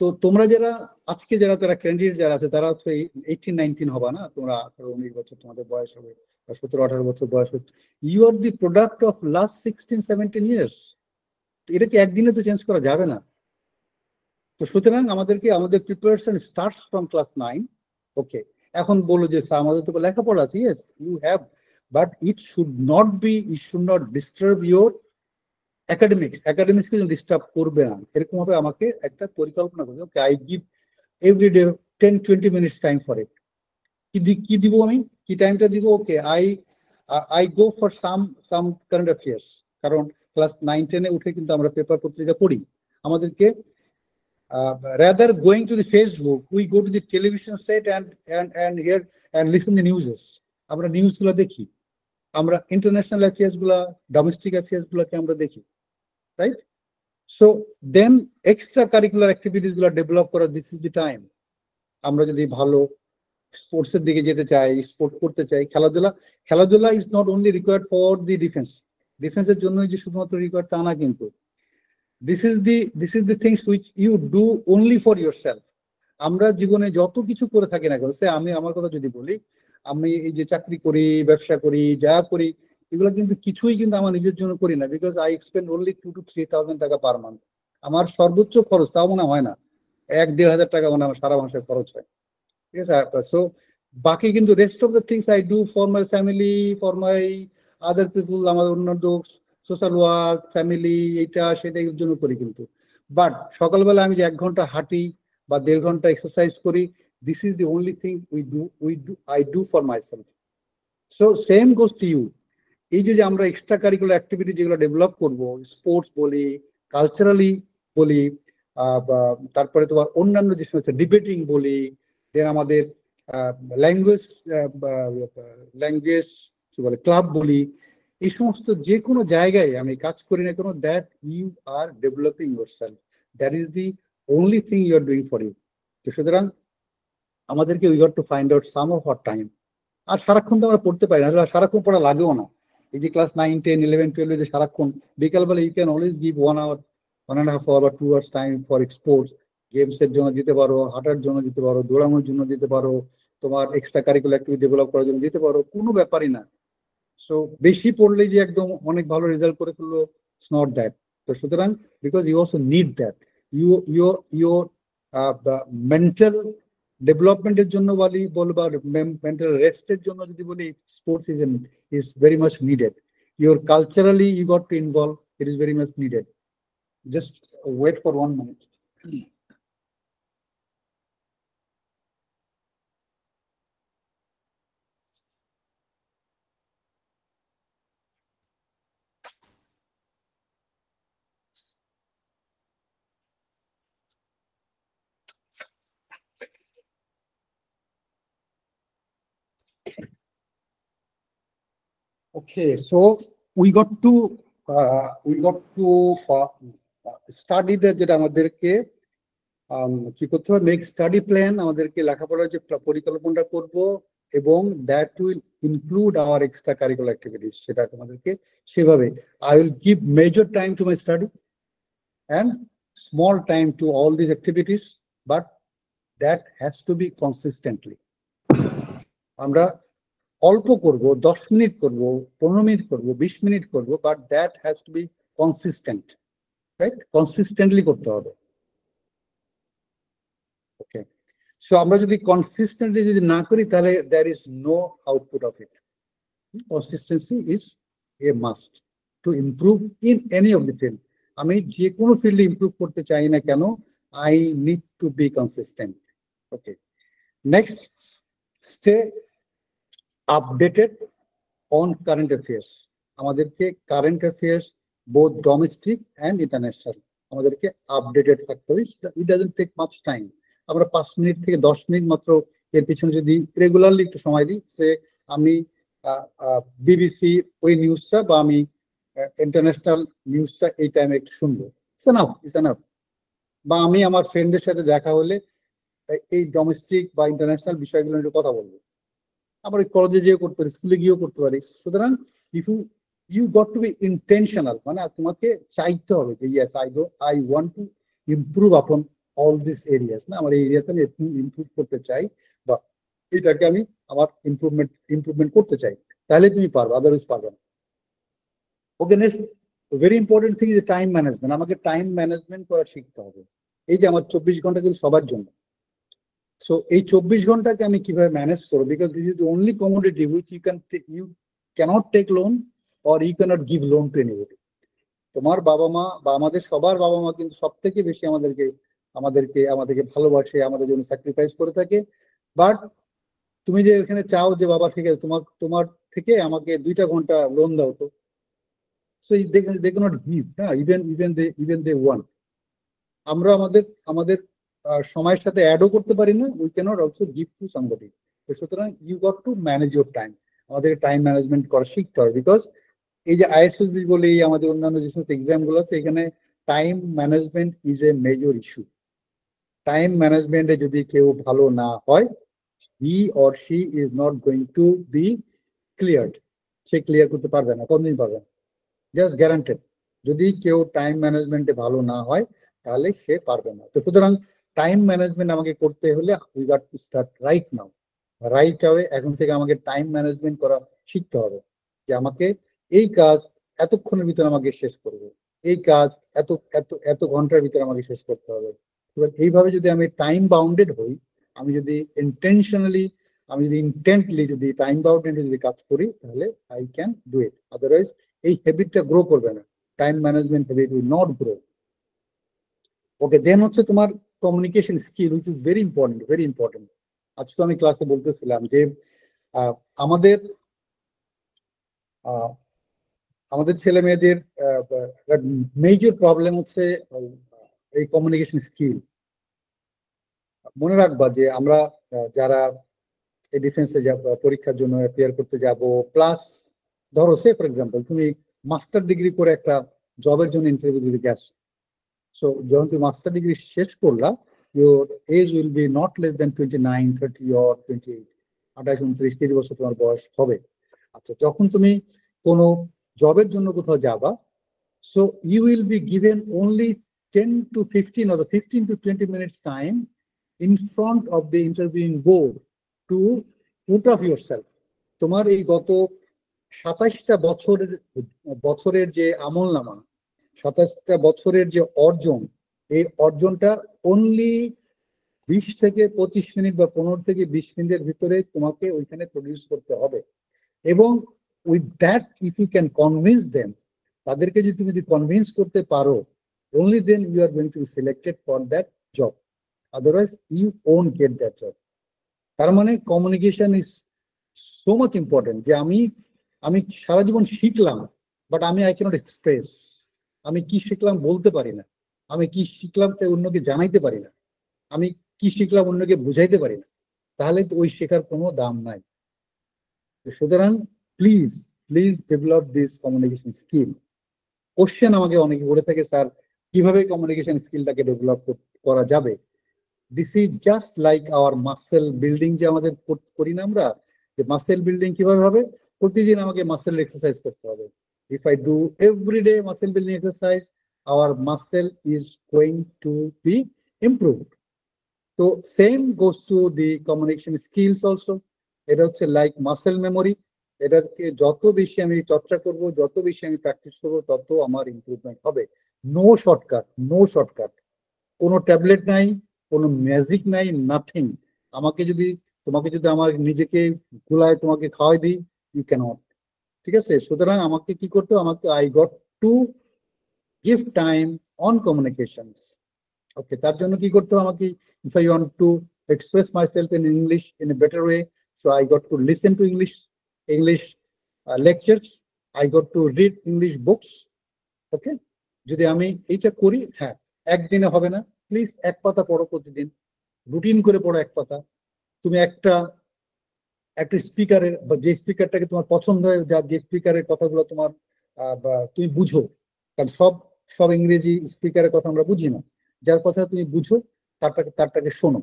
তো তোমরা যারা আজকে তারা ক্যান্ডিডেট যারা আছে, তারা হচ্ছে 18-19 হবা না, তোমরা 18-19 বছর তোমাদের বয়স হবে, বা 17-18 বছর বয়স হবে। You are the product of last 16-17 years. এটাকে একদিনে তো চেঞ্জ করা যাবে না। তো সুতরাং আমাদের preparation starts from class 9। Okay, এখন বলো যে স্যার আমাদের তো লেখাপড়া আছে, yes you have, but it should not disturb your একাডেমিক্সকে ডিস্টার্ব করবে না, এরকম ভাবে আমাকে একটা পরিকল্পনা করবে। Okay, I give everyday 10-20 minutes time for it. কি দিব আমি, কি টাইমটা দিব? Okay, I go for some current affairs, কারণ ক্লাস 9-10-এ উঠে কিন্তু আমরা পেপার পত্রিকা পড়ি। আমাদেরকে rather going to the Facebook, we go to the television set and hear and listen the news. আমরা নিউজ গুলা দেখি, আমরা ইন্টারন্যাশনাল অ্যাফেয়ার্স গুলা, ডোমেস্টিক অ্যাফেয়ার্স গুলাকে আমরা দেখি, right? So then extra curricular activities গুলা ডেভেলপ করার, দিস ইজ দি টাইম। আমরা যদি ভালো স্পোর্টসের দিকে যেতে চায়, স্পোর্ট করতে চায়, খেলাধুলা is not only required for the ডিফেন্সের জন্যই যে শুধুমাত্র রিকোয়ার্ড তা না কিন্তু। This is the things which you do only for your self. আমরা জীবনে যত কিছু করে থাকি না কেন, আমি আমার কথা যদি বলি, আমি এই যে চাকরি করি, ব্যবসা করি, যা করি, এগুলো কিন্তু কিছুই কিন্তু আমার নিজের জন্য করি না, because I expend only 2,000 to 3,000 টাকা পার মান্থ। আমার সর্বোচ্চ খরচ তাও মনে হয় না 1-1,500 টাকা মানে আমার সারা মাসের খরচ হয়, ঠিক আছে। সো বাকি কিন্তু rest of the things I do for my family, for my other people, আমাদের অন্যান্য সোশ্যাল ওয়ার্ক, ফ্যামিলি, এটা সেটা এর জন্য করি কিন্তু। বাট সকালবেলা আমি যে 1 ঘন্টা হাঁটি বা 1.5 ঘন্টা এক্সারসাইজ করি, this is the only thing I do for my self. So same goes to you. এই যে আমরা এক্সট্রা কারিকুলার অ্যাক্টিভিটি যেগুলো ডেভেলপ করবো, স্পোর্টস বলি, কালচারালি বলি, তারপরে তোমার অন্যান্য যে সমস্ত ডিবেটিং বলি, দেন আমাদের ল্যাঙ্গুয়েজ কি বলে ক্লাব বলি, এই সমস্ত যে কোনো জায়গায় আমি কাজ করি না কেন, that you are developing your self, that is the only thing you are doing for you. তো সুতরাং আমাদেরকে we got to find out some of our time. আর সারাক্ষণ তো আমরা পড়তে পারি না, সারাক্ষণ পড়া লাগেও না। এই যে ক্লাস 9, 10, 11, 12 যে সারাক্ষণ বিকালবেলা you can always give 1 hour, 1.5 hour বা 2 hours টাইম ফর স্পোর্টস, গেমসের জন্য দিতে পারো, হাঁটার জন্য দিতে পারো, দৌড়ানোর জন্য দিতে পারো, তোমার এক্সট্রা কারিকুলার অ্যাক্টিভিটি ডেভেলপ করার জন্য দিতে পারো, কোনো ব্যাপারই না। সো বেশি পড়লেই যে একদম অনেক ভালো রেজাল্ট করে ফেললো, ইটস নট দ্যাট। তো সুতরাং because you also need that, your mental ডেভেলপমেন্টের জন্য বলো বা মেন্টাল রেস্টের জন্য যদি বলি, sports is very much needed. Your culturally you got to involve, it is very much needed. Just wait for 1 minute. Okay, so we got to study that যেটা আমাদেরকে কি করতে হবে, মেক স্টাডি প্ল্যান, আমাদেরকে লেখাপড়ার যে পরিকল্পনাটা করব, এবং that will include our extra curricular activities, সেটা আমাদেরকে সেভাবে I will give major time to my study and small time to all these activities, but that has to be consistently. আমরা অল্প করব, 10 মিনিট করব, 15 মিনিট করব, 20 মিনিট করব, but that has to be consistent, right? Consistently করতে হবে। ওকে, so আমরা যদি কনসিস্টেন্টলি যদি না করি, তাহলে there is no output of it. Consistency is a must to improve in any of the field. আমি যে কোনো ফিল্ডে ইমপ্রুভ করতে চাই না কেন, I need to be consistent. Okay, next, stay updated on current affairs. আমাদেরকে current affairs both domestic and international আমাদেরকে আপডেটেড থাকতে হবে। It doesn't take much time. আমরা 5 মিনিট থেকে 10 মিনিট মাত্র এর পিছনে যদি রেগুলারলি একটু সময় দিই, সে আমি বিবিসি ওই নিউজটা বা আমি ইন্টারন্যাশনাল নিউজটা এই টাইমে একটু শুনবো, ইটস এনাফ। বা আমি আমার ফ্রেন্ডদের সাথে দেখা হলে এই ডোমেস্টিক বা ইন্টারন্যাশনাল বিষয়গুলো নিয়ে কথা বলবো। আবার কলেজে যেও করতে পারি, স্কুলে গিয়েও করতে পারি। সুতরাং if you got to be intentional, মানে তোমাকে চাইতে হবে যে yes I want to improve upon all this areas, না আমার এই এরিয়াতে আমি ইমপ্রুভ করতে চাই, বা এটাকে আমি আমার ইমপ্রুভমেন্ট করতে চাই, তাহলে তুমি পারবে, আদারওয়াইজ পারবে না। Okay, next very important thing is time management. আমাকে টাইম ম্যানেজমেন্ট করা শিখতে হবে। এই যে আমার 24 ঘন্টা কিন্তু সবার জন্য। সো এই 24 ঘন্টাকে আমি কিভাবে ম্যানেজ করবো, because this is the only commodity which you can't take loan or you can't give loan to anybody. তোমার বাবা মা বা আমাদের সবার বাবা মা কিন্তু সব থেকে বেশি আমাদেরকে ভালোবাসে, আমাদের জন্য স্যাক্রিফাইস করে থাকে। বাট তুমি যে এখানে চাও যে বাবা ঠিক আছে তোমার থেকে আমাকে 2টা ঘন্টা লোন দাও, তো সো they cannot give, না, even they want। আমরা আমাদের সময়ের সাথে অ্যাডও করতে পারি না, we can't also give to somebody. তো সুতরাং you got to manage your time. আমাদের টাইম ম্যানেজমেন্ট করা শিখতে হবে, বিকজ এই যে আইএসএসবি বলি, আমাদের অন্যান্য যে সমস্ত এক্সাম গুলো আছে, এখানে time management is a major issue. Time ম্যানেজমেন্টে যদি কেউ ভালো না হয়, he or she is not going to be cleared. Say clear করতে পারবে না, কোনদিন পারবে না, জাস্ট গ্যারান্টেড। যদি কেউ টাইম ম্যানেজমেন্টে ভালো না হয় তাহলে সে পারবে না। তো সুতরাং টাইম ম্যানেজমেন্ট আমাকে করতে হলে we got to start right now, right away. এখন থেকে আমাকে টাইম ম্যানেজমেন্ট করা শিখতে হবে, যে আমাকে এই কাজ এতক্ষণের ভিতরে আমাকে শেষ করবে, এই কাজ এত এত এত ঘন্টার ভিতরে আমাকে শেষ করতে হবে। এবার এইভাবে যদি আমি টাইম বাউন্ডেড হই, আমি যদি ইন্টেনশনালি, আমি যদি ইন্টেন্টলি যদি টাইম বাউন্ডেড যদি কাজ করি, তাহলে I can do it. Otherwise এই হ্যাবিটটা গ্রো করবে না, time management habit will not grow. Okay, then হচ্ছে তোমার communication skill, which is very important, very important. আজকে আমি ক্লাসে বলতেছিলাম যে আমাদের আমাদের ছেলে মেয়েদের মেজর প্রবলেম হচ্ছে এই কমিউনিকেশন স্কিল। মনে রাখবা যে আমরা যারা এই ডিফেন্সে পরীক্ষার জন্য অ্যাপিয়ার করতে যাব, প্লাস ধরো সে ফর এক্সাম্পল তুমি মাস্টার ডিগ্রি করে একটা জবের জন্য ইন্টারভিউ দিতে গেছো। সো যখন তুমি মাস্টার ডিগ্রি শেষ করলা, your age will be not less than 29, 30 or 28, 28, 29, 30 বছর তোমার বয়স হবে। আচ্ছা, যখন তুমি কোনো জবের জন্য কোথাও যাবা, so you will be given only 10 to 15 or 15 to 20 minutes time in front of the interviewing board to put up yourself. তোমার এই গত 27টা বছরের যে আমল নামা, 27টা বছরের যে অর্জন, এই অর্জনটা অনলি 20 থেকে 25 মিনিট বা 15 থেকে 20 মিনিটের ভিতরে তোমাকে ওইখানে প্রডিউস করতে হবে। এবং with that if you can convince them, তাদেরকে যদি তুমি কনভিন্স করতে পারো, only then you are going to be selected for that job, otherwise you won't get that job. তার মানে communication is so much important, যে আমি সারা জীবন শিখলাম, বাট আমি আই ক্যানট এক্সপ্রেস, আমি কি শিখলাম বলতে পারি না, আমি কি শিখলাম তাই অন্যকে জানাইতে পারি না, আমি কি শিখলাম অন্যকে বুঝাইতে পারি না, তাহলে তো ওই শেখার কোনো দাম নাই। সুতরাং please please develop this communication skill. Question আমাকে অনেকে বলে থাকে, স্যার কিভাবে কমিউনিকেশন স্কিলটাকে ডেভেলপ করা যাবে? This is just like our muscle building, যে আমাদের করি না আমরা, যে মাসেল বিল্ডিং কিভাবে হবে? প্রতিদিন আমাকে মাসেল এক্সারসাইজ করতে হবে। If I do everyday muscle building exercise, our muscle is going to be improved. তো same goes to the communication skills also. এটা হচ্ছে লাইক মাসেল মেমোরি, এটাকে যত বেশি আমি চর্চা করব, যত বেশি আমি প্র্যাকটিস করবো, তত আমার ইমপ্রুভমেন্ট হবে। নো শর্টকাট, নো শর্টকাট, কোনো ট্যাবলেট নাই, কোনো ম্যাজিক নাই, নাথিং। তোমাকে যদি আমার নিজেকে গুলায় তোমাকে খাওয়াই দিই, ইউ ক্যানট। ঠিক আছে, সুতরাং আমাকে কি করতে হবে? আমাকে I got to give time on communications. Okay, তার জন্য কি করতে হবে আমাকে? If I want to express myself in English in a better way, so I got to listen to English lectures, I got to read English books. Okay, যদি আমি এইটা করি, হ্যাঁ, একদিনে হবে না, প্লিজ এক পাতা পড়ো প্রতিদিন, রুটিন করে পড়ো এক পাতা। তুমি একটা স্পিকারের, বা যে স্পিকারটাকে তোমার পছন্দ হয়, যে স্পিকারের কথাগুলো তোমার তুমি বুঝো, কারণ সব ইংরেজি স্পিকারের কথা আমরা বুঝি না, যার কথা তুমি বুঝো তারটাকে শোনো,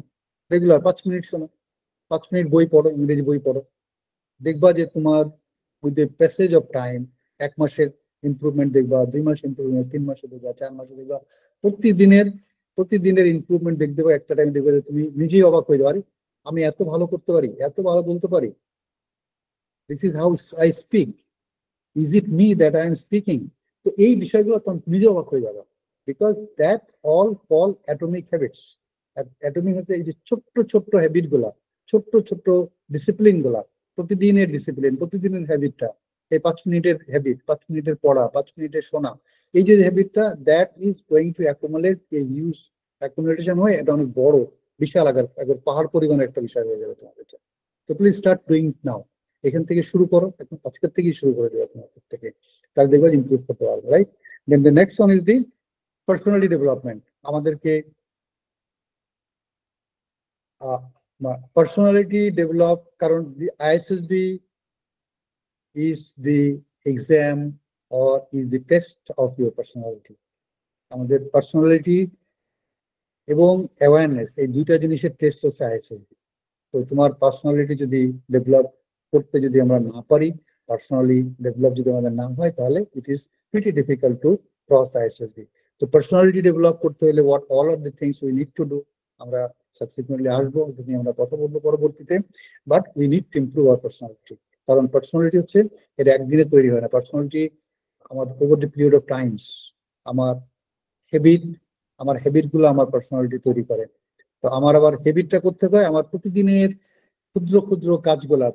রেগুলার 5 মিনিট শোনো, 5 মিনিট বই পড়ো, ইংরেজি বই পড়ো, দেখবা যে তোমার with the passage of time 1 মাসের ইমপ্রুভমেন্ট দেখবা, 2 মাসের ইমপ্রুভমেন্ট, 3 মাসে দেখবা, 4 মাসে দেখবা, প্রতিদিনের ইমপ্রুভমেন্ট দেখতে পাবে। একটা টাইম দেখবে যে তুমি নিজেই অবাক হয়ে যাবে, আমি এত ভালো করতে পারি, এত ভালো বলতে পারি, this is how I speak, is it me that I am speaking. তো এই বিষয়গুলো তুমি নিজে অবাক হয়ে যাবে, because that all call atomic habits. Atomic হচ্ছে এই যে ছোট্ট হ্যাবিট গুলা, ছোট্ট ডিসিপ্লিন গুলা, প্রতিদিনের ডিসিপ্লিন, প্রতিদিনের হ্যাবিটটা, এই 5 মিনিটের হ্যাবিট, 5 মিনিটের পড়া, 5 মিনিটের শোনা, এই যে হ্যাবিটটা, that is going to accumulate a huge accumulation হয়ে এটা অনেক বড় বিশাল একবার পাহাড় পরিমাণের একটা বিষয় হয়ে যাবে তোমাদের। তো প্লিজ স্টার্ট ডুইং নাও, এখান থেকে শুরু করো, এখন আজকের থেকেই শুরু করে দেবে তোমার থেকে, তাহলে দেখবে ইমপ্রুভ করতে পারবে, right? Then the next one is the personality development. আমাদেরকে personality develop, কারণ the ISSB is the exam or is the test of your personality. আমাদের পার্সোনালিটি এবং অ্যাওয়ারনেস, এই দুইটা জিনিসের টেস্ট হচ্ছে ISSB। তো তোমার পার্সোনালিটি যদি ডেভেলপ করতে যদি আমরা না পারি, পার্সোনালি ডেভেলপ যদি আমাদের না হয়, তাহলে it is pretty difficult to cross ISSB. তো পার্সোনালিটি ডেভেলপ করতে হলে what all are the things we need to do, আমরা সাবসিকুয়েন্টলি আসবো, এটা নিয়ে আমরা কথা বলবো পরবর্তীতে। But we need to improve hour personality, কারণ পার্সোনালিটি হচ্ছে এটা একদিনে তৈরি হয় না। পার্সোনালিটি আমার over the period of Times, আমার হ্যাবিট গুলো আমার পার্সোনালিটি তৈরি করে। তো আমার আবার হ্যাবিটটা করতে হয়, আমার প্রতিদিনের ক্ষুদ্র ক্ষুদ্র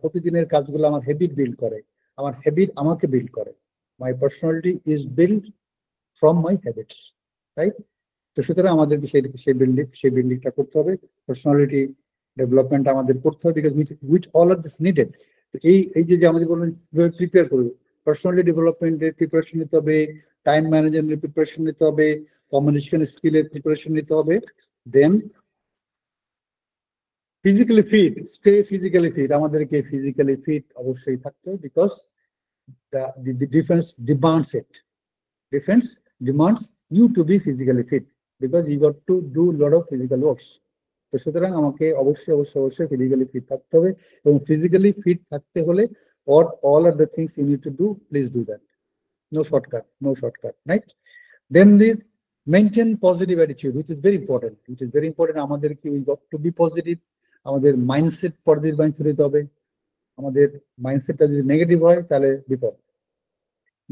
প্রতিদিনের কাজগুলো আমার হ্যাবিট বিল্ড করে, আমার হ্যাবিট আমাকে বিল্ড করে। My personality is build from my habits, right? তো সুতরাং আমাদেরকে সেই বিল্ডিংটা করতে হবে, পার্সোনালিটি ডেভেলপমেন্ট আমাদের করতে হবে, because which all are this needed. এই যে আমাদের বলবেন প্রিপেয়ার করবো, পার্সোনালি ডেভেলপমেন্টের প্রিপারেশন নিতে হবে, টাইম ম্যানেজমেন্টের প্রিপারেশন নিতে হবে, কমিউনিকেশন স্কিলের প্রিপারেশন নিতে হবে, then physically fit, stay physically fit, আমাদেরকে ফিজিক্যালি ফিট অবশ্যই থাকতে হবে, because the defense demands it. Defense demands you to be physically fit because you got to do lot of physical works. তো সুতরাং আমাকে অবশ্যই ফিজিক্যালি ফিট থাকতে হবে, এবং ফিজিক্যালি ফিট থাকতে হলে all of the things you need to do, please do that. No shortcut, right? Then the maintain positive attitude, which is very important. আমাদেরকে we got to be positive, আমাদের mindset positive mindset হতে হবে। আমাদের মাইন্ডসেটটা যদি negative হয় তাহলে বিপদ।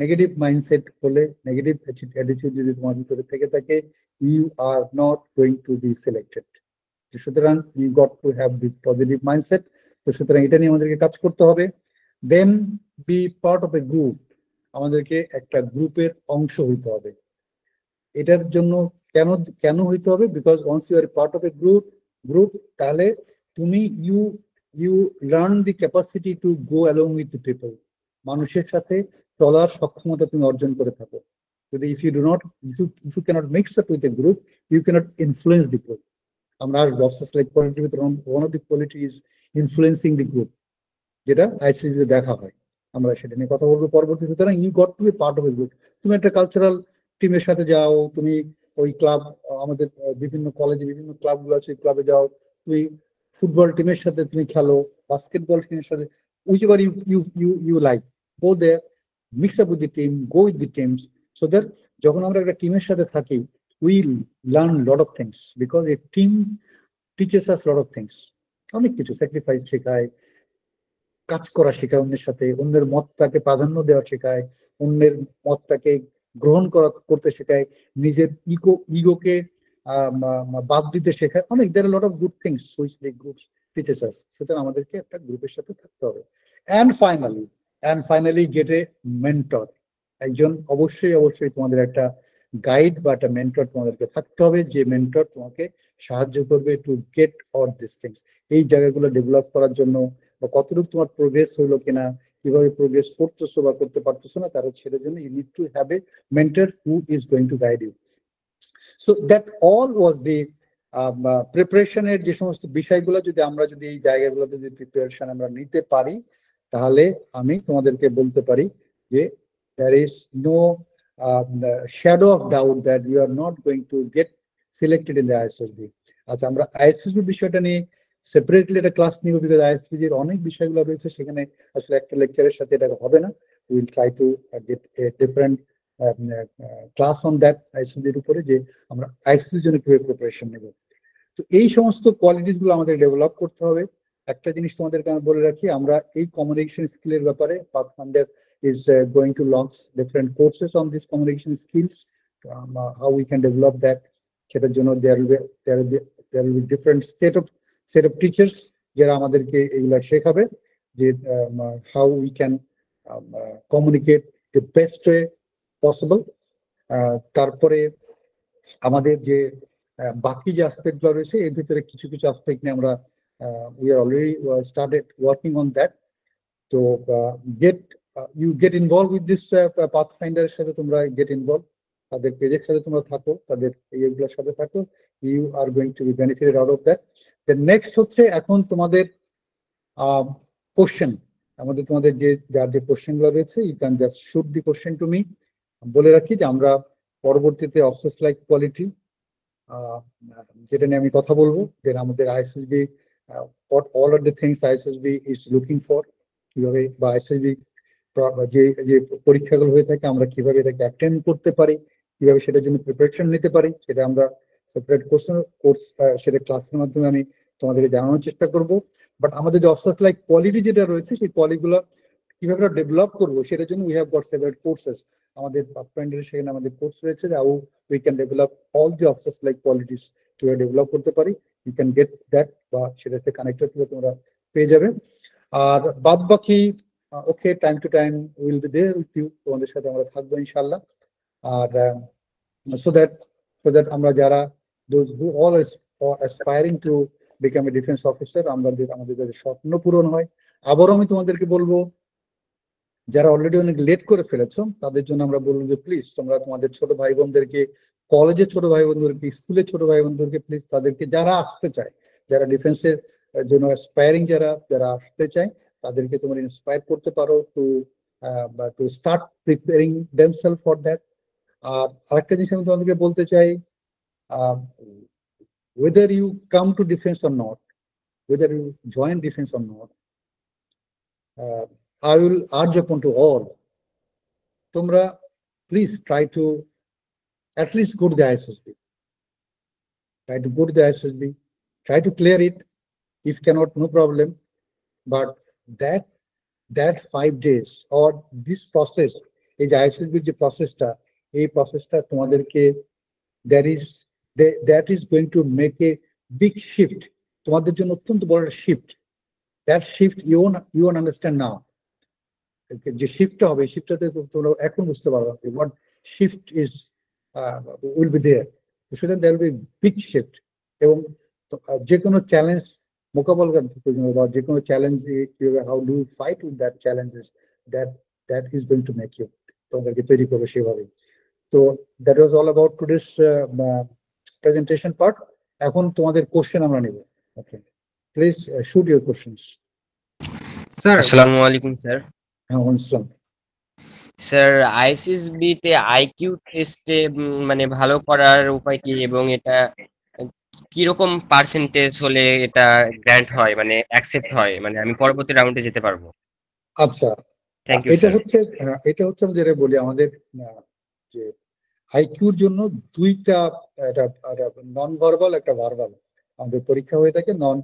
নেগেটিভ মাইন্ডসেট হলে, নেগেটিভ অ্যাটিটিউড যদি তোমার ভিতরে থেকে থাকে, you are not going to be selected. সুতরাং you got to have this positive mindset. তো সুতরাং এটা নিয়ে আমাদেরকে কাজ করতে হবে। Then be part of a group, আমাদেরকে একটা গ্রুপের অংশ হইতে হবে। এটার জন্য কেন হইতে হবে? Because once you are part of a group, তাহলে তুমি you learn the capacity to go along with the people, মানুষের সাথে চলার সক্ষমতা তুমি অর্জন করে থাকো। যদি if you cannot mix up with a group, you cannot influence the group. আমরা বক্সেস লাইক কোয়ালিটি ভিতরে one of the quality is influencing the group, যেটা আইসিসিতে দেখা হয়। আমরা সেটা নিয়ে কথা বলবো পরবর্তী। সুতরাং you got to be part of a group। তুমি একটা কালচারাল টিমের সাথে যাও, তুমি ওই ক্লাব, আমাদের বিভিন্ন কলেজে বিভিন্ন ক্লাবগুলো আছে, ক্লাবে যাও, তুমি ফুটবল টিমের সাথে তুমি খেলো, বাস্কেটবল টিমের সাথে, whichever you like, go there, mix up with the team, go with the teams, so that যখন আমরা একটা টিমের সাথে থাকি, we learn lot of things, because a team teaches us lot of things. অনেক কিছু স্যাক্রিফাইস শেখায়, কাজ করা শেখায়, অন্যের সাথে অন্যের মতটাকে প্রাধান্য দেওয়া শেখায়, অন্যের মতটাকে গ্রহণ করতে শেখায়, নিজের ইগোকে বাদ দিতে শেখায়। অনেক there are a lot of good things which the groups teaches us. সুতরাং আমাদেরকে একটা গ্রুপের সাথে থাকতে হবে। and finally get a mentor, একজন অবশ্যই তোমাদের একটা গাইড বা একটা মেন্টর তোমাদেরকে থাকতে হবে, যে মেন্টর তোমাকে সাহায্য করবে to get all this things, এই জায়গাগুলো ডেভেলপ করার জন্য, বা কতটুকু তোমার প্রোগ্রেস হইলো কিনা, কিভাবে প্রোগ্রেস করতেছো বা করতে পারতেছো না, তার ছেলের জন্য you need to have a mentor who is going to guide you. So that all was the প্রিপারেশনের যে সমস্ত বিষয়গুলো, যদি এই জায়গাগুলোতে যদি প্রিপারেশন আমরা নিতে পারি, তাহলে আমি তোমাদেরকে বলতে পারি যে there is no shadow of doubt that you are not going to get selected in the ISSB. আচ্ছা, আমরা ISSB বিষয়টা নিয়ে সেপারেটলি একটা ক্লাস নিব, বিকজ ISSB এর অনেক বিষয়গুলো রয়েছে, সেখানে আসলে একটা লেকচারের সাথে এটা হবে না। We will try two get a different class on that ISSB এর উপরে, যে আমরা ISSB এর জন্য কিভাবে প্রিপারেশন নেব। তো এই সমস্ত কোয়ালিটিস গুলো আমাদের ডেভেলপ করতে হবে। একটা জিনিস তোমাদেরকে আমি বলে রাখি, আমরা এই কমিউনিকেশন স্কিলের ব্যাপারে pathfinder is going to launch different courses on these communication skills, how we can develop that. সেটার জন্য there will be different set of teachers যারা আমাদেরকে এগুলা শেখাবে, যে how we can communicate the best way possible. তারপরে আমাদের যে বাকি যে অ্যাসপেক্ট গুলো রয়েছে, এর ভিতরে কিছু অ্যাসপেক্ট নিয়ে আমরা we are already started working on that. তো you get involved with this Pathfinder এর সাথে, তোমরা get involved, তাদের পেজের সাথে তোমরা থাকো, তাদের এইগুলোর সাথে থাকো, you are going to be benefited out of that. The next হচ্ছে এখন তোমাদের কোশ্চেন, তোমাদের যে কোশ্চেন গুলো রয়েছে, you can just shoot the question to me. বলে রাখি যে আমরা পরবর্তীতে অফিস লাইক কোয়ালিটি যেটা নিয়ে আমি কথা বলবো, দেন আমাদের ISSB what all of the things ISSB is looking for, কিভাবে বা ISSB যে যে পরীক্ষাগুলো হয়ে থাকে আমরা কিভাবে এটাকে অ্যাটেন্ড করতে পারি, কিভাবে সেটার জন্য প্রিপারেশন নিতে পারি, সেটা আমরা সেপারেট কোর্স সেটা ক্লাসের মাধ্যমে আমি তোমাদেরকে জানানোর চেষ্টা করব। বাট আমাদের যে অফসাস লাইক কোয়ালিটি যেটা রয়েছে সেই কোয়ালিটিগুলো কিভাবে আমরা ডেভেলপ করবো সেটার জন্য we have got separate courses. আমাদের পাথফাইন্ডারে সেখানে আমাদের কোর্স রয়েছে যে how we can develop all the officers like qualities, কিভাবে ডেভেলপ করতে পারি। ইউ ক্যান গেট দ্যাট, বা সেটাতে কানেক্টেড হলে তোমরা পেয়ে যাবে। আর বাদ বাকি okay, time to time will be there with you, তোমাদের সাথে আমরা থাকবো ইনশাল্লাহ। আর so that আমরা যারা those who all are aspiring to become a defense officer, আমাদের যাদের স্বপ্ন পূরণ হয়। আবারও আমি তোমাদেরকে বলবো, যারা অলরেডি অনেক লেট করে ফেলেছো তাদের জন্য আমরা বলবো যে প্লিজ তোমরা তোমাদের ছোট ভাই বোনদেরকে, কলেজের ছোট ভাই বোনদেরকে, স্কুলের ছোট ভাই বোনদেরকে প্লিজ তাদেরকে, যারা আসতে চায়, যারা ডিফেন্সের জন্য অ্যাসপায়ারিং যারা আসতে চায় তাদেরকে তোমরা ইন্সপায়ার করতে পারো to start preparing themselves for that. আর আরেকটা জিনিস আমি তোমাদেরকে বলতে চাই, whether you come to defense or not, whether you join defense or not, I will urge upon to all, tomra please try to at least go to the ISSB. Try to go to the ISSB, try to clear it. If cannot, no problem. But that 5 days or this process, এই যে ISSB যে প্রসেসটা, এই প্রসেসটা তোমাদেরকে that is going to make a big shift, তোমাদের জন্য অত্যন্ত বড় shift. That shift you won't understand now. যে শিফটটা হবে, শিফটটাতে তোমরা এখন বুঝতে পারবে what shift is will be there. So there will be big shift, এবং যে কোনো চ্যালেঞ্জ মোকাবেলা করতে জন্য বা যে কোনো challenge how do you fight with that challenges, that is going to make you, তোমাদেরকে তৈরি করবে সেভাবে। তো that was all about today's presentation part. এখন তোমাদের কোশ্চেন আমরা নেব। Okay, please shoot your questions. Sir আসসালামু আলাইকুম স্যার। স্যার আইএসএসবি তে আইকিউ টেস্টে মানে ভালো করার উপায় কি, এবং এটা কি রকম পার্সেন্টেজ হলে এটা গ্র্যান্ট হয়, মানে অ্যাকসেপ্ট হয়, মানে আমি পরবর্তী রাউন্ডে যেতে পারবো? আচ্ছা, থ্যাংক ইউ এটা স্যার। হচ্ছে আমি যেটা বলি, আমাদের যে আইকিউর জন্য দুইটা, নন ভার্বাল, একটা ভার্বাল আমাদের পরীক্ষা হয়ে থাকে। নন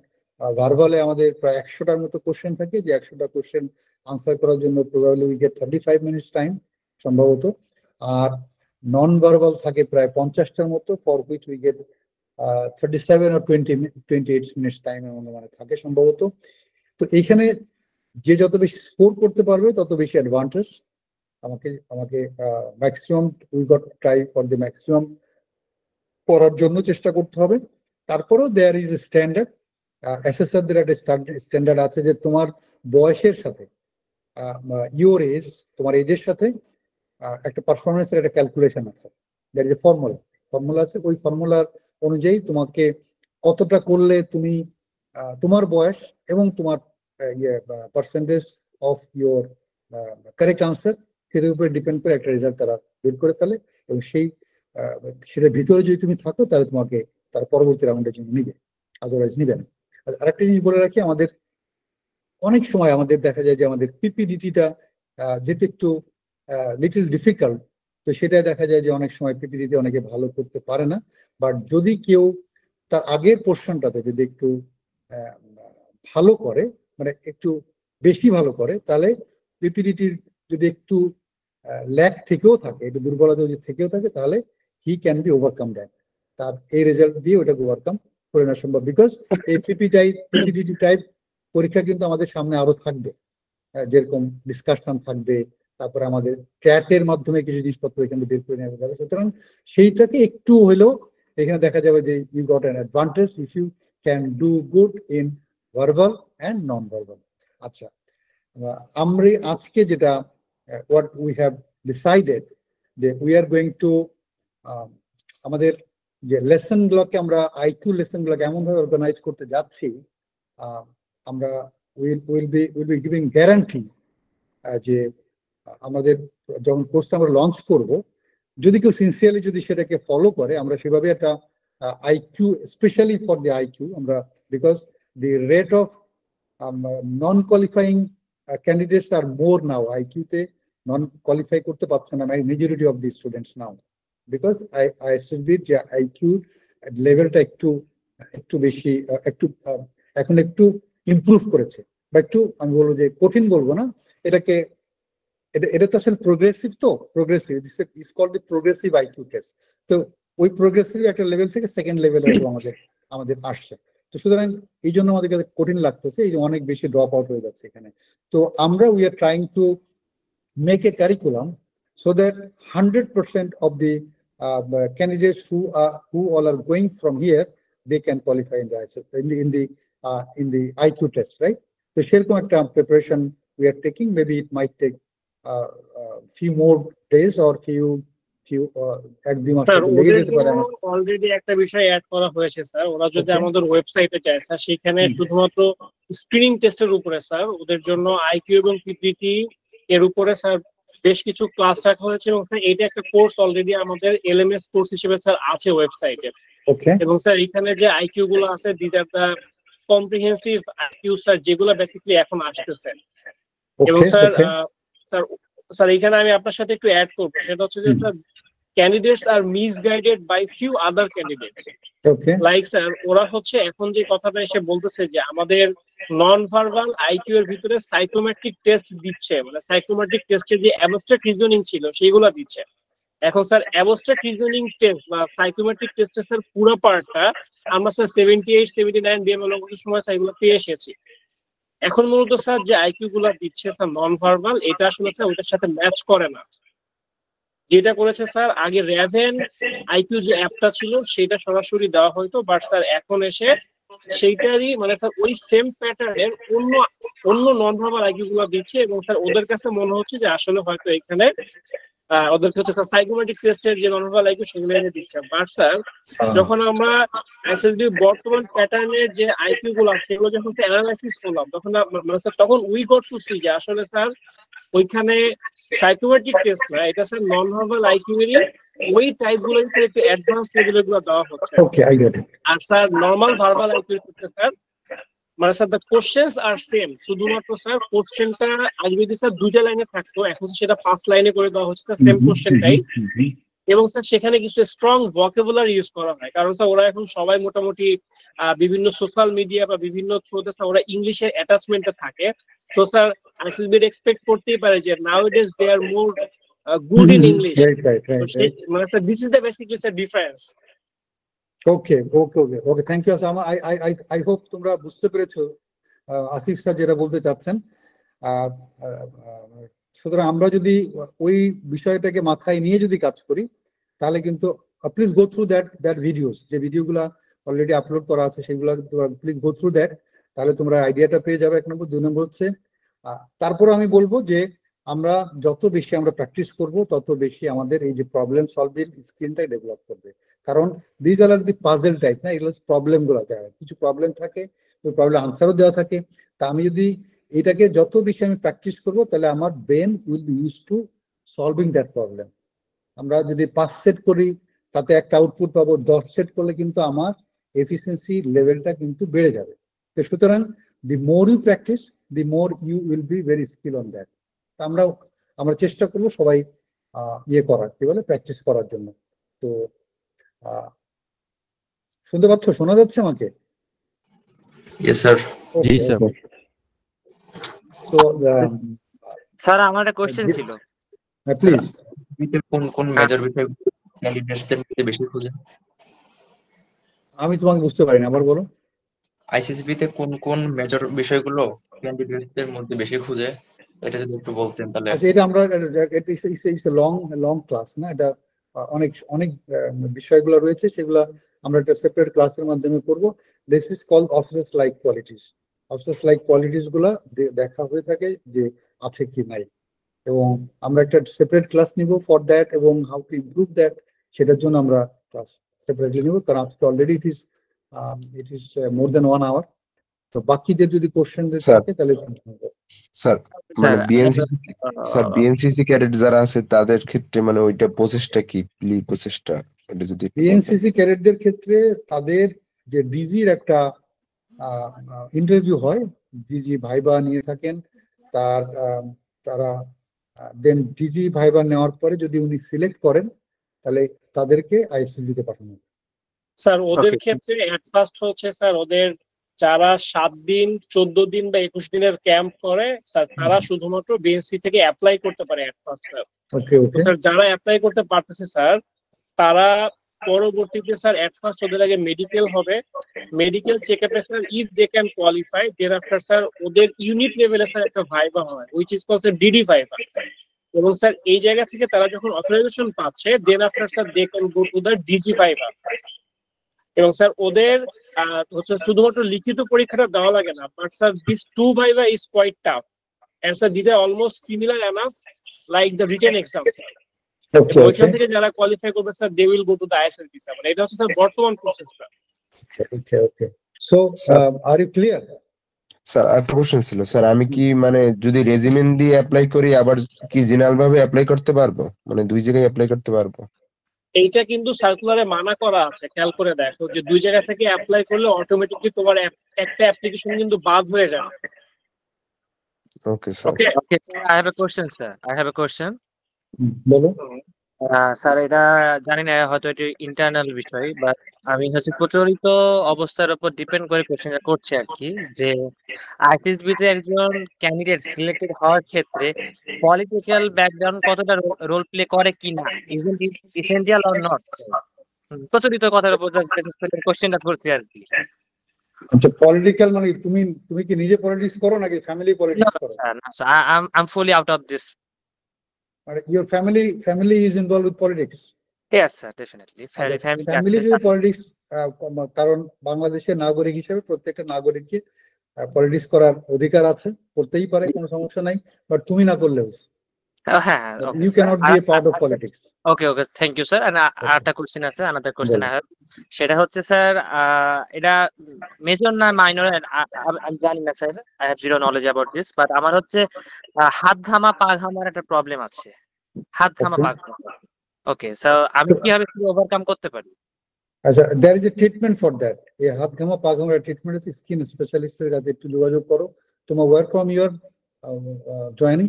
ভার্বালে আমাদের প্রায় 100টার মতো কোশ্চেন থাকে, যে 100টা কোশ্চেন আনসার করার জন্য probably we get 35 minutes time সম্ভবত। আর নন ভার্বাল থাকে প্রায় 50টার মতো, for which we get 37 or 28 minutes time মানে থাকে সম্ভবত। তো এইখানে যে যত বেশি স্কোর করতে পারবে তত বেশি অ্যাডভান্টেজ। আমাকে maximum we got try for the maximum করার জন্য চেষ্টা করতে হবে। তারপরেও দেয়ার ইজ এ স্ট্যান্ডার্ড, অ্যাসেসরদের একটা স্ট্যান্ডার্ড আছে যে তোমার বয়সের সাথে, ইউর এজ, তোমার এজের সাথে একটা পারফরমেন্সের একটা ক্যালকুলেশন আছে, দ্যাট ইজ এ ফর্মুলা আছে। ওই ফর্মুলার অনুযায়ী তোমাকে কতটা করলে তুমি তোমার বয়স এবং তোমার percentage of your correct answer, সেটার উপরে ডিপেন্ড করে একটা রেজাল্ট তারা বের করে ফেলে, এবং সেটার ভিতরে যদি তুমি থাকো তাহলে তোমাকে তার পরবর্তী রাউন্ডের জন্য নিবে, আদারওয়াইজ নিবে না। আরেকটা জিনিস বলে রাখি, আমাদের অনেক সময় আমাদের দেখা যায় যে আমাদের পিপিডিটিটা যেতে একটু লিটল ডিফিকাল্ট, তো সেটা দেখা যায় যে অনেক সময় পিপিডিটি অনেকে ভালো করতে পারে না। বাট যদি কেউ তার আগের পোর্শনটাতে যদি একটু ভালো করে, মানে একটু বেশি ভালো করে, তাহলে পিপিডিটির যদি একটু ল্যাক থেকেও থাকে, একটু দুর্বলতা যদি থেকেও থাকে, তাহলে he can be overcome that. তার এই রেজাল্ট দিয়ে ওটাকে ওভারকাম করে নেওয়া সম্ভব। বিকজ এই পিপিডিটি টাইপ পরীক্ষা কিন্তু আমাদের সামনে আরো থাকবে, যেরকম ডিসকাশন থাকবে, তারপরে আমাদের চ্যাটের মাধ্যমে কিছু জিনিসপত্র এখানে বের করে নেওয়া যাবে। সুতরাং সেইটাকে একটু হলেও এখানে দেখা যাবে যে you got an advantage if you can do good in verbal and non verbal. আচ্ছা, আমরা আজকে যেটা what we have decided that we are going to আমাদের যে লেসন গুলোকে আমরা আইকিউ লেসন গুলোকে এমন ভাবে অর্গানাইজ করতে যাচ্ছি, আমরা উইল বি গিভিং গ্যারান্টি যে আমাদের যখন কোর্সটা আমরা লঞ্চ করব, যদি কেউ সিনসিয়ারলি যদি সেটাকে ফলো করে, আমরা সেভাবে একটা IQ specially for the IQ আমরা, because the rate of non-qualifying candidates are more now. IQ te non-qualify korte parche na majority of the students now, because ISSB যে IQ লেভেলটা একটু বেশি এখন একটু ইমপ্রুভ করেছে, বা একটু আমি বলবো যে কঠিন বলবো না, এটা তো আসলে প্রোগ্রেসিভ, তো progressive is called the progressive IQ টেস্ট। তো ওই প্রোগ্রেসিভ একটা লেভেল থেকে সেকেন্ড লেভেলে আমাদের আসছে। তো সুতরাং এই জন্য আমাদের কাছে কঠিন লাগতেছে, এই যে অনেক বেশি ড্রপ আউট হয়ে যাচ্ছে এখানে। তো আমরা we are trying to make a curriculum so that 100% of the candidates who all are going from here, they can qualify in the IQ test, right? So সেরকম একটা preparation we are taking. Maybe it might take few more days or few একদিন already একটা বিষয় add করা হয়েছে sir. ওরা যদি আমাদের ওয়েবসাইটে যায় স্যার, সেখানে শুধুমাত্র স্ক্রিনিং টেস্টের উপরে স্যার ওদের জন্য আইকিউ এবং পিপিটি এর উপরে স্যার বেশ কিছু ক্লাস রাখা হয়েছে, এবং স্যার এটা একটা কোর্স অলরেডি আমাদের এলএমএস কোর্স হিসেবে স্যার আছে ওয়েবসাইটে। এবং স্যার এখানে যে আইকিউ গুলো আছে, this are the comprehensive IQ sir, যেগুলো বেসিক্যালি এখন আসতেছে। এবং স্যার এখানে আমি আপনার সাথে একটু অ্যাড করবো, সেটা হচ্ছে যে sir candidates are misguided by few other candidates. Like sir ওরা হচ্ছে এখন যে কথাটা এসে বলতেছে যে আমাদের নন ভার্বাল আইকিউ এর ভিতরে সাইকোমেট্রিক টেস্ট দিচ্ছে, মানে সাইকোমেট্রিক টেস্টের যে অ্যাবস্ট্রাক্ট রিজনিং ছিল সেইগুলো দিচ্ছে। এখন স্যার অ্যাবস্ট্রাক্ট রিজনিং টেস্ট বা সাইকোমেট্রিক টেস্টের স্যার পুরো পার্টটা আমরা স্যার 78 79 বিএমএল অঙ্কের সময় স্যার এগুলো পেয়ে এসেছি। এখন মূলত স্যার যে আইকিউ গুলো দিচ্ছে স্যার নন ভার্বাল, এটা আসলে স্যার ওটার সাথে ম্যাচ করে না। যেটা করেছে স্যার আগে র্যাভেন আইকিউ যে অ্যাপটা ছিল সেটা সরাসরি দেওয়া হয়তো, বাট স্যার এখন এসে সেইটারই মানে স্যার ওই সেম প্যাটার্নের অন্য নন ভার্বাল আইকিউ গুলো দিচ্ছে। এবং স্যার ওদের কাছে মনে হচ্ছে যে আসলে হয়তো এখানে ওদের হচ্ছে স্যার সাইকোমেট্রিক টেস্টের যে নন ভার্বাল আইকিউ সেগুলো এনে দিচ্ছে। বাট স্যার যখন আমরা এসএসবি বর্তমান প্যাটার্নের যে আইকিউ গুলো সেগুলো যখন অ্যানালাইসিস করলাম, তখন মানে স্যার তখন উই গট টু সি যে আসলে স্যার ওইখানে সাইকোমেট্রিক টেস্ট না, এটা স্যার নন ভার্বাল আইকিউ এরই ওই টাইপ গুলো স্যার একটু অ্যাডভান্স লেভেলের গুলো দেওয়া হচ্ছে। আর স্যার নরমাল ভার্বাল আইকিউ এর ক্ষেত্রে স্যার মানে sir the questions are same, শুধুমাত্র স্যার কোশ্চেনটা আগে যদি স্যার 2টা লাইনে থাকতো, এখন সেটা 5 লাইনে করে দেওয়া হচ্ছে সেম কোশ্চেনটাই। এবং স্যার সেখানে কিছু স্ট্রং ভোকাবুলারি ইউজ করা হয়, কারণ স্যার ওরা এখন সবাই মোটামুটি বিভিন্ন সোশ্যাল মিডিয়া বা বিভিন্ন থ্রুতে স্যার ওরা ইংলিশের অ্যাটাচমেন্টে থাকে। তো স্যার আইসিএসবি এক্সপেক্ট করতেই পারে যে nowadays they are more good in English. মানে sir this is the basically sir difference. Okay, thank you. I hope তোমরা বুঝতে পেরেছো আসিফ স্যার যেটা বলতে চাচ্ছেন। সুতরাং আমরা যদি ওই বিষয়টাকে মাথায় নিয়ে যদি কাজ করি, তাহলে কিন্তু please go through that videos, যে ভিডিওগুলো অলরেডি আপলোড করা আছে সেগুলো প্লিজ গো থ্রু দ্যাট, তাহলে তোমরা আইডিয়াটা পেয়ে যাবে। 1 নম্বর। 2 নম্বর হচ্ছে তারপর আমি বলবো যে আমরা যত বেশি আমরা প্র্যাকটিস করব, তত বেশি আমাদের এই যে প্রবলেম সলভিং স্কিলটা ডেভেলপ করবে। কারণ this are the puzzle type না, এগুলো প্রবলেম গুলো দেওয়া হয়, কিছু প্রবলেম থাকে, ওই প্রবলেম আনসারও দেওয়া থাকে। তা আমি যদি এটাকে যত বেশি আমি প্র্যাকটিস করবো, তাহলে আমার brain will be use to solving that problem. আমরা যদি 5 সেট করি তাতে একটা আউটপুট পাবো, 10 সেট করলে কিন্তু আমার এফিসিয়েন্সি লেভেলটা কিন্তু বেড়ে যাবে। তো সুতরাং the more you practice, the more you will be very skill on that. আমরা চেষ্টা করবো সবাই ইয়ে করার, কি বলে, প্র্যাকটিস করার জন্য। তো শুনতে পাচ্ছ? শোনা যাচ্ছে আমাকে? Yes sir. জি স্যার। তো স্যার আমার একটা কোশ্চেন ছিল। প্লিজ। কোন মেজর বিষয় ক্যান্ডিডেটসদের মধ্যে বেশি খোঁজে? আমি তোমাকে বুঝতে পারিনি, আবার বলো। আইসিসবি তে কোন মেজর বিষয়গুলো ক্যান্ডিডেটসদের মধ্যে বেশি খুঁজে, এটা যদি একটু বলতেন তাহলে। আচ্ছা, এটা আমরা লং ক্লাস না, এটা অনেক বিষয়গুলো রয়েছে, সেগুলো আমরা একটা সেপারেট ক্লাসের মাধ্যমে করব। This is called officers like qualities. Officers like qualities গুলা দেখা হয়ে থাকে যে আছে কি নাই, এবং আমরা একটা সেপারেট ক্লাস নিব ফর দ্যাট, এবং হাউ টু ইমপ্রুভ দ্যাট, সেটার জন্য আমরা ক্লাস সেপারেটলি নিব। কারণ আজকে already it is more than 1 hour. তো বাকিদের যদি কোশ্চেন থাকে তাহলে স্যার মানে বিএনসিসি ক্যাডেট যারা আছে তাদের ক্ষেত্রে মানে ওইটা প্রসেসটা কি, প্রসেসটা এটা যদি বিএনসিসি ক্যাডেটদের ক্ষেত্রে তাদের যে ডিজির একটা ইন্টারভিউ হয়, ডিজি ভাইবা নিয়ে থাকেন, তারা দেন ডিজি ভাইবা নেওয়ার পরে যদি উনি সিলেক্ট করেন তাহলে তাদেরকে আইএসএসবি তে পাঠানো হবে। স্যার ওদের Okay. ক্ষেত্রে এট ফার্স্ট হচ্ছে স্যার ওদের যারা 7 দিন 14 দিন বা 21 দিনের ক্যাম্প করে স্যার তারা শুধুমাত্র বিএনসি থেকে অ্যাপ্লাই করতে পারে এট ফার্স্ট স্যার। ওকে তো ওকে স্যার যারা অ্যাপ্লাই করতে পারতেছে স্যার তারা পরবর্তীতে স্যার এট ফার্স্ট ওদের আগে মেডিকেল হবে, মেডিকেল চেকআপে sir if they can qualify then after sir ওদের ইউনিট লেভেলে স্যার একটা ভাইবা হয় which is called DD viva. এবং স্যার এই জায়গা থেকে তারা যখন অথরাইজেশন পাচ্ছে then after sir they can go to the DG viva. এবং স্যার ওদের হচ্ছে শুধুমাত্র লিখিত পরীক্ষাটা দেওয়া লাগে না, but sir this two viva is quite tough and sir this are almost similar enough like the written exam. Okay ওইখান থেকে যারা কোয়ালিফাই করবে sir they will go to the ISSB sir. মানে এটা হচ্ছে স্যার বর্তমান প্রসেসটা। Okay okay so are you clear? Sir একটা কোশ্চেন ছিল স্যার, আমি কি মানে যদি রেজিমেন দিয়ে অ্যাপ্লাই করি আবার কি জেনারেল ভাবে অ্যাপ্লাই করতে পারবো, মানে দুই জায়গায় অ্যাপ্লাই করতে পারবো? এইটা কিন্তু সার্কুলারে মানা করা আছে, খেয়াল করে দেখো যে দুই জায়গা থেকে অ্যাপ্লাই করলে অটোমেটিকলি তোমার একটা অ্যাপ্লিকেশন কিন্তু বাদ হয়ে যাবে। ওকে sir. Okay Okay, sir, I have a question, sir. I have a question. বলো। স্যার এটা জানি না, হয়তো এটি ইন্টারনাল বিষয়, বাট আমি হচ্ছে প্রচলিত অবস্থার উপর ডিপেন্ড করে কোশ্চেনটা করছি আর কি, যে আইসিএসবি তে একজন ক্যান্ডিডেট সিলেক্টেড হওয়ার ক্ষেত্রে পলিটিক্যাল ব্যাকগ্রাউন্ড কতটা রোল প্লে করে কিনা, isn't it essential or not? প্রচলিত কথার উপর জাস্ট বেসিস করে কোশ্চেনটা করছি আর কি। আচ্ছা, পলিটিক্যাল মানে তুমি কি নিজে পলিটিক্স করো নাকি ফ্যামিলি পলিটিক্স করো? I'm fully out of this. মানে your family is involve with politics? Yes, sir, definitely. Family যদি পলিটিক্স, কারণ বাংলাদেশের নাগরিক হিসেবে প্রত্যেকটা নাগরিককে পলিটিক্স করার অধিকার আছে, করতেই পারে, কোনো সমস্যা নাই, বাট তুমি না করলে হ্যাঁ, okay, you sir. Cannot be a part of politics. Okay, thank you, sir. And আরেকটা কোশ্চেন আছে, another question I have. সেটা হচ্ছে স্যার, এটা মেজর না মাইনর আমি জানি না sir, I have zero knowledge about this, but আমার হচ্ছে হাত ঘামা পা ঘামার একটা প্রবলেম আছে, হাত ঘামা পা ঘামা। ওকে, সো আমি কিভাবে ওভারকাম করতে পারি? আচ্ছা, there is a treatment for that. এই হাত ঘামা পা ঘামার ট্রিটমেন্ট আছে, স্কিন স্পেশালিস্টের কাছে একটু যোগাযোগ করো। তোমার ওয়ার ফ্রম ইউর জয়েনিং,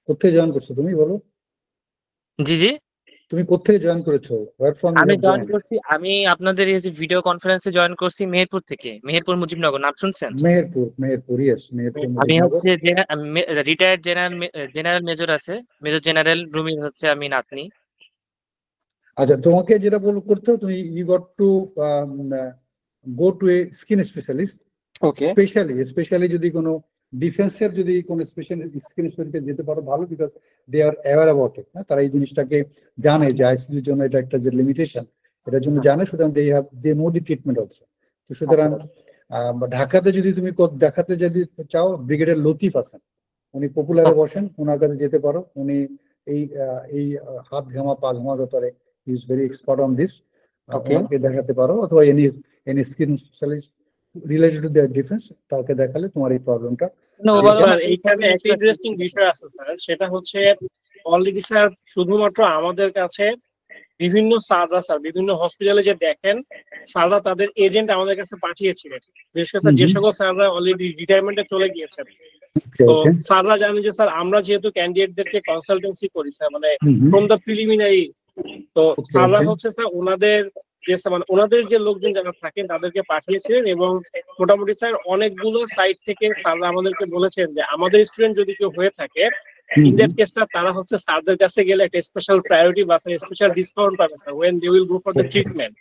কোথায় জয়েন করছো তুমি বলো? জি জি, তুমি কোথায় জয়েন করেছো? ওয়ার ফ্রম আমি ইউর জয়েন করছি, আমি আপনাদের এই যে ভিডিও কনফারেন্সে জয়েন করছি মেহেরপুর থেকে, মেহেরপুর মুজিবনগর, নাম শুনছেন? মেহেরপুর, ইয়েস, মেহেরপুর আমি মুজিবনগর। হচ্ছে রিটায়ার্ড জেনারেল মেজর আছে, মেজর জেনারেল রুমির হচ্ছে আমি নাতনি। আচ্ছা, তোমাকে যেটা করতে হবে, তুমি you got to go to a skin specialist. Okay, specially যদি কোনো ডিফেন্সের যদি কোনো স্পেশাল স্কিন স্পেশালিস্ট যেতে পারো ভালো, because they are aware about it. তারা এই জিনিসটাকে জানে যে আইসিসির জন্য এটা একটা যে লিমিটেশন, এটার জন্য জানে, সুতরাং they know the treatment also. তো সুতরাং ঢাকাতে যদি তুমি দেখাতে যদি চাও, ব্রিগেডিয়ার লতিফ আছেন, উনি পপুলারে বসেন, ওনার কাছে যেতে পারো। উনি এই হাত ঘামা পা ঘামার ব্যাপারে he is very expert on this, ওনাকে দেখাতে পারো, অথবা any skin specialist related to their defence, তাকে দেখালে তোমার এই প্রবলেমটা। স্যার এইখানে একটা ইন্টারেস্টিং বিষয় আছে স্যার, সেটা হচ্ছে অলরেডি স্যার শুধুমাত্র আমাদের কাছে বিভিন্ন স্যাররা স্যার বিভিন্ন হসপিটালে যে দেখেন স্যাররা তাদের এজেন্ট আমাদের কাছে পাঠিয়েছিলেন, বিশেষ করে যে সকল স্যাররা অলরেডি রিটায়ারমেন্টে চলে গিয়েছেন। তো স্যাররা জানেন যে স্যার আমরা যেহেতু ক্যান্ডিডেটদেরকে কনসালটেন্সি করি স্যার, মানে ফ্রম দ্য প্রিলিমিনারি, তো স্যাররা হচ্ছে স্যার ওনাদের যে লোকজন যারা থাকেন তাদেরকে পাঠিয়েছিলেন, এবং মোটামুটি স্যার অনেকগুলো সাইট থেকে স্যাররা আমাদেরকে বলেছেন যে আমাদের স্টুডেন্ট যদি কেউ হয়ে থাকে ইন দ্যাট কেস স্যার তারা হচ্ছে স্যারদের কাছে গেলে একটা স্পেশাল প্রায়োরিটি বা স্পেশাল ডিসকাউন্ট পাবে sir when they will go for the treatment.